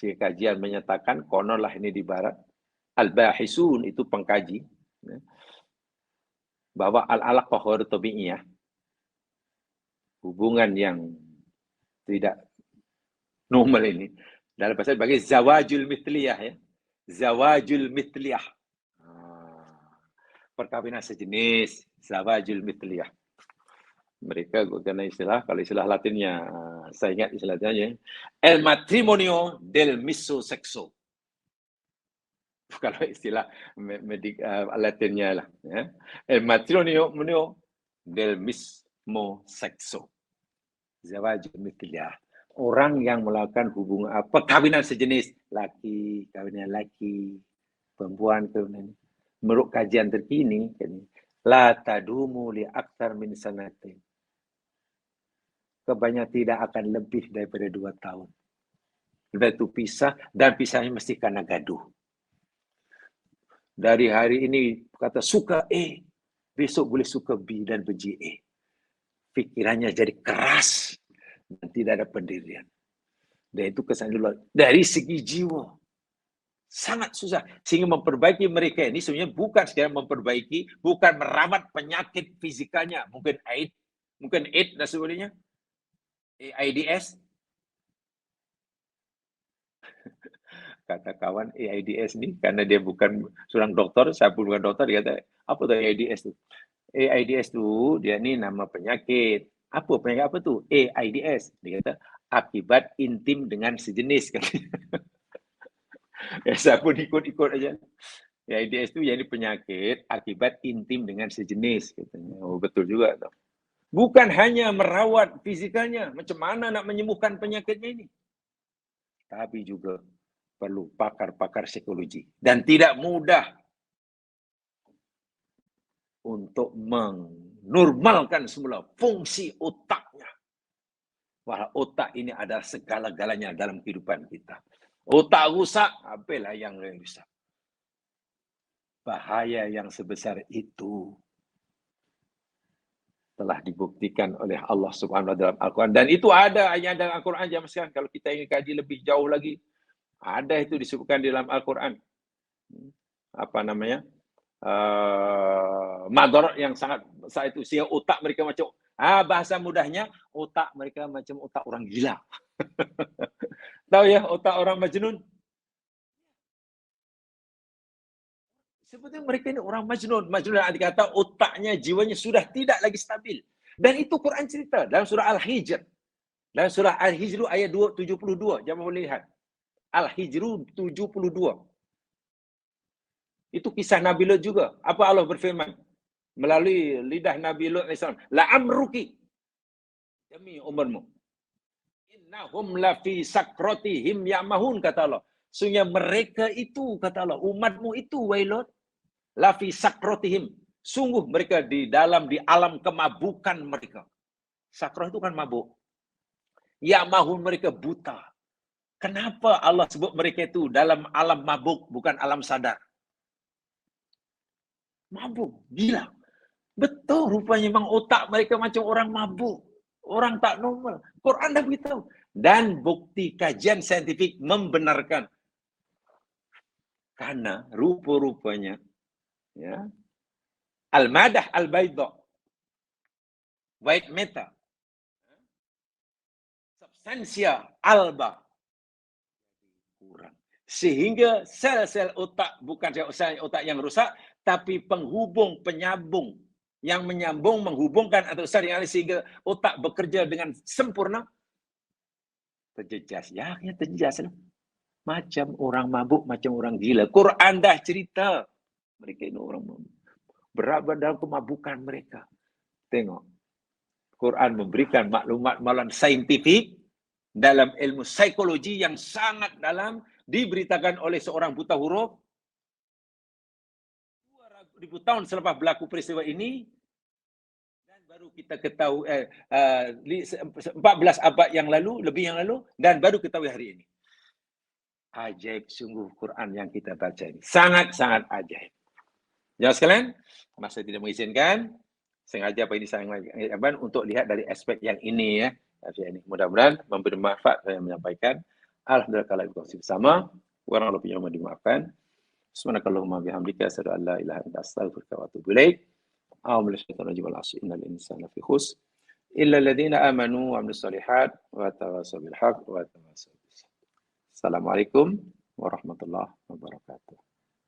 Sehingga kajian menyatakan, kononlah ini di barat, al-bahisun itu pengkaji, bahwa al-alaqah tabi'iyah, hubungan yang tidak normal ini, dalam bahasa dipanggil zawajul mithliyah ya. Zawajul mithliyah. Perkawinan sejenis, zawajul mithliyah. Mereka gunakan istilah, kalau istilah Latinnya, saya ingat istilahnya, el matrimonio del mismo sexo. Kalau istilah Latinnya lah. Ya. El matrimonio del mismo sexo. Zawajul mithliyah. Orang yang melakukan hubungan perkawinan sejenis, laki kawinan laki, perempuan kawinan. Menurut kajian terkini, la tadumu li akthar min sanatin. Kebanyakan tidak akan lebih daripada 2 tahun. Lepas itu pisah, dan pisahnya mesti karena gaduh. Dari hari ini kata suka A, besok boleh suka B dan benci A. Pikirannya jadi keras dan tidak ada pendirian. Dan itu kesan dulu. Dari segi jiwa, sangat susah. Sehingga memperbaiki mereka ini sebenarnya bukan sekedar memperbaiki, bukan merawat penyakit fizikalnya. Mungkin AIDS dan sebagainya. AIDS. kata kawan AIDS ni, karena dia bukan seorang doktor, saya pun bukan doktor, dia kata, apa tu AIDS tu? AIDS tu, dia ni nama penyakit. Apa penyakit apa tu? AIDS. Dia kata, akibat intim dengan sejenis. Saya pun ikut-ikut aja. AIDS tu jadi penyakit akibat intim dengan sejenis. Katanya. Oh, betul juga. Tu. Bukan hanya merawat fizikalnya, macam mana nak menyembuhkan penyakitnya ini. Tapi juga perlu pakar-pakar psikologi. Dan tidak mudah untuk menormalkan semula fungsi otaknya. Wah, otak ini adalah segala-galanya dalam kehidupan kita. Otak rusak, apalah yang rusak. Bahaya yang sebesar itu telah dibuktikan oleh Allah Subhanahu wa taala dalam Al-Quran. Dan itu ada ayat dalam Al-Quran jam sekarang. Kalau kita ingin kaji lebih jauh lagi, ada itu disebutkan di dalam Al-Quran. Apa namanya? Madarat yang sangat besar itu. Sehingga otak mereka macam, bahasa mudahnya, otak mereka macam otak orang gila. Tahu ya, otak orang majnun? Sebetulnya mereka ini orang majnun. Majnun yang dikata otaknya, jiwanya sudah tidak lagi stabil. Dan itu Quran cerita dalam surah Al-Hijr. Dalam surah Al-Hijr ayat 72. Jangan boleh lihat. Al-Hijr 72. Itu kisah Nabi Lut juga. Apa Allah berfirman? Melalui lidah Nabi Lut AS. La'amruki. Demi umurmu. Innahum lafi sakratihim ya'mahun, kata Allah. Sungguh mereka itu, kata Allah, umatmu itu, Wailut, lafi sakratihim. Sungguh mereka di alam kemabukan mereka. Sakrah itu kan mabuk. Ya'mahun, mereka buta. Kenapa Allah sebut mereka itu dalam alam mabuk, bukan alam sadar? Mabuk, gila. Betul, rupanya memang otak mereka macam orang mabuk. Orang tak normal. Quran dah beritahu. Dan bukti kajian saintifik membenarkan. Karena rupa-rupanya, ya, al-madah al-bayda, white matter, substansia alba, kurang. Sehingga sel-sel otak, bukan sel otak yang rusak, tapi penghubung, penyambung, yang menyambung, menghubungkan atau saling sehingga otak bekerja dengan sempurna, terjejas. Ya, terjejas lah. Macam orang mabuk, macam orang gila. Quran dah cerita. Mereka ini orang mabuk. Berada dalam kemabukan mereka. Tengok. Quran memberikan maklumat saintifik dalam ilmu psikologi yang sangat dalam, diberitakan oleh seorang buta huruf 2000 tahun selepas berlaku peristiwa ini, dan baru kita ketahui 14 abad yang lalu, lebih yang lalu, dan baru ketahui hari ini. Ajaib sungguh Quran yang kita baca ini. Sangat-sangat ajaib. Jangan sekalian, masa tidak mengizinkan, sengaja apa ini saya untuk lihat dari aspek yang ini ya. Mudah-mudahan memberi manfaat saya menyampaikan. Alhamdulillah kalau kita bersama, orang lebih yang dimaafkan. Subhanakallahumma bihamdika asyhadu an la ilaha illa anta astaghfiruka wa atubu ilaik. A'udzu billahi minasy syaitonir innal insana lafi khusr illa alladziina aamanu wa 'amilus shalihat wa tawassaw bil haqq wa tawassaw bis sabr. Assalamualaikum warahmatullahi wabarakatuh.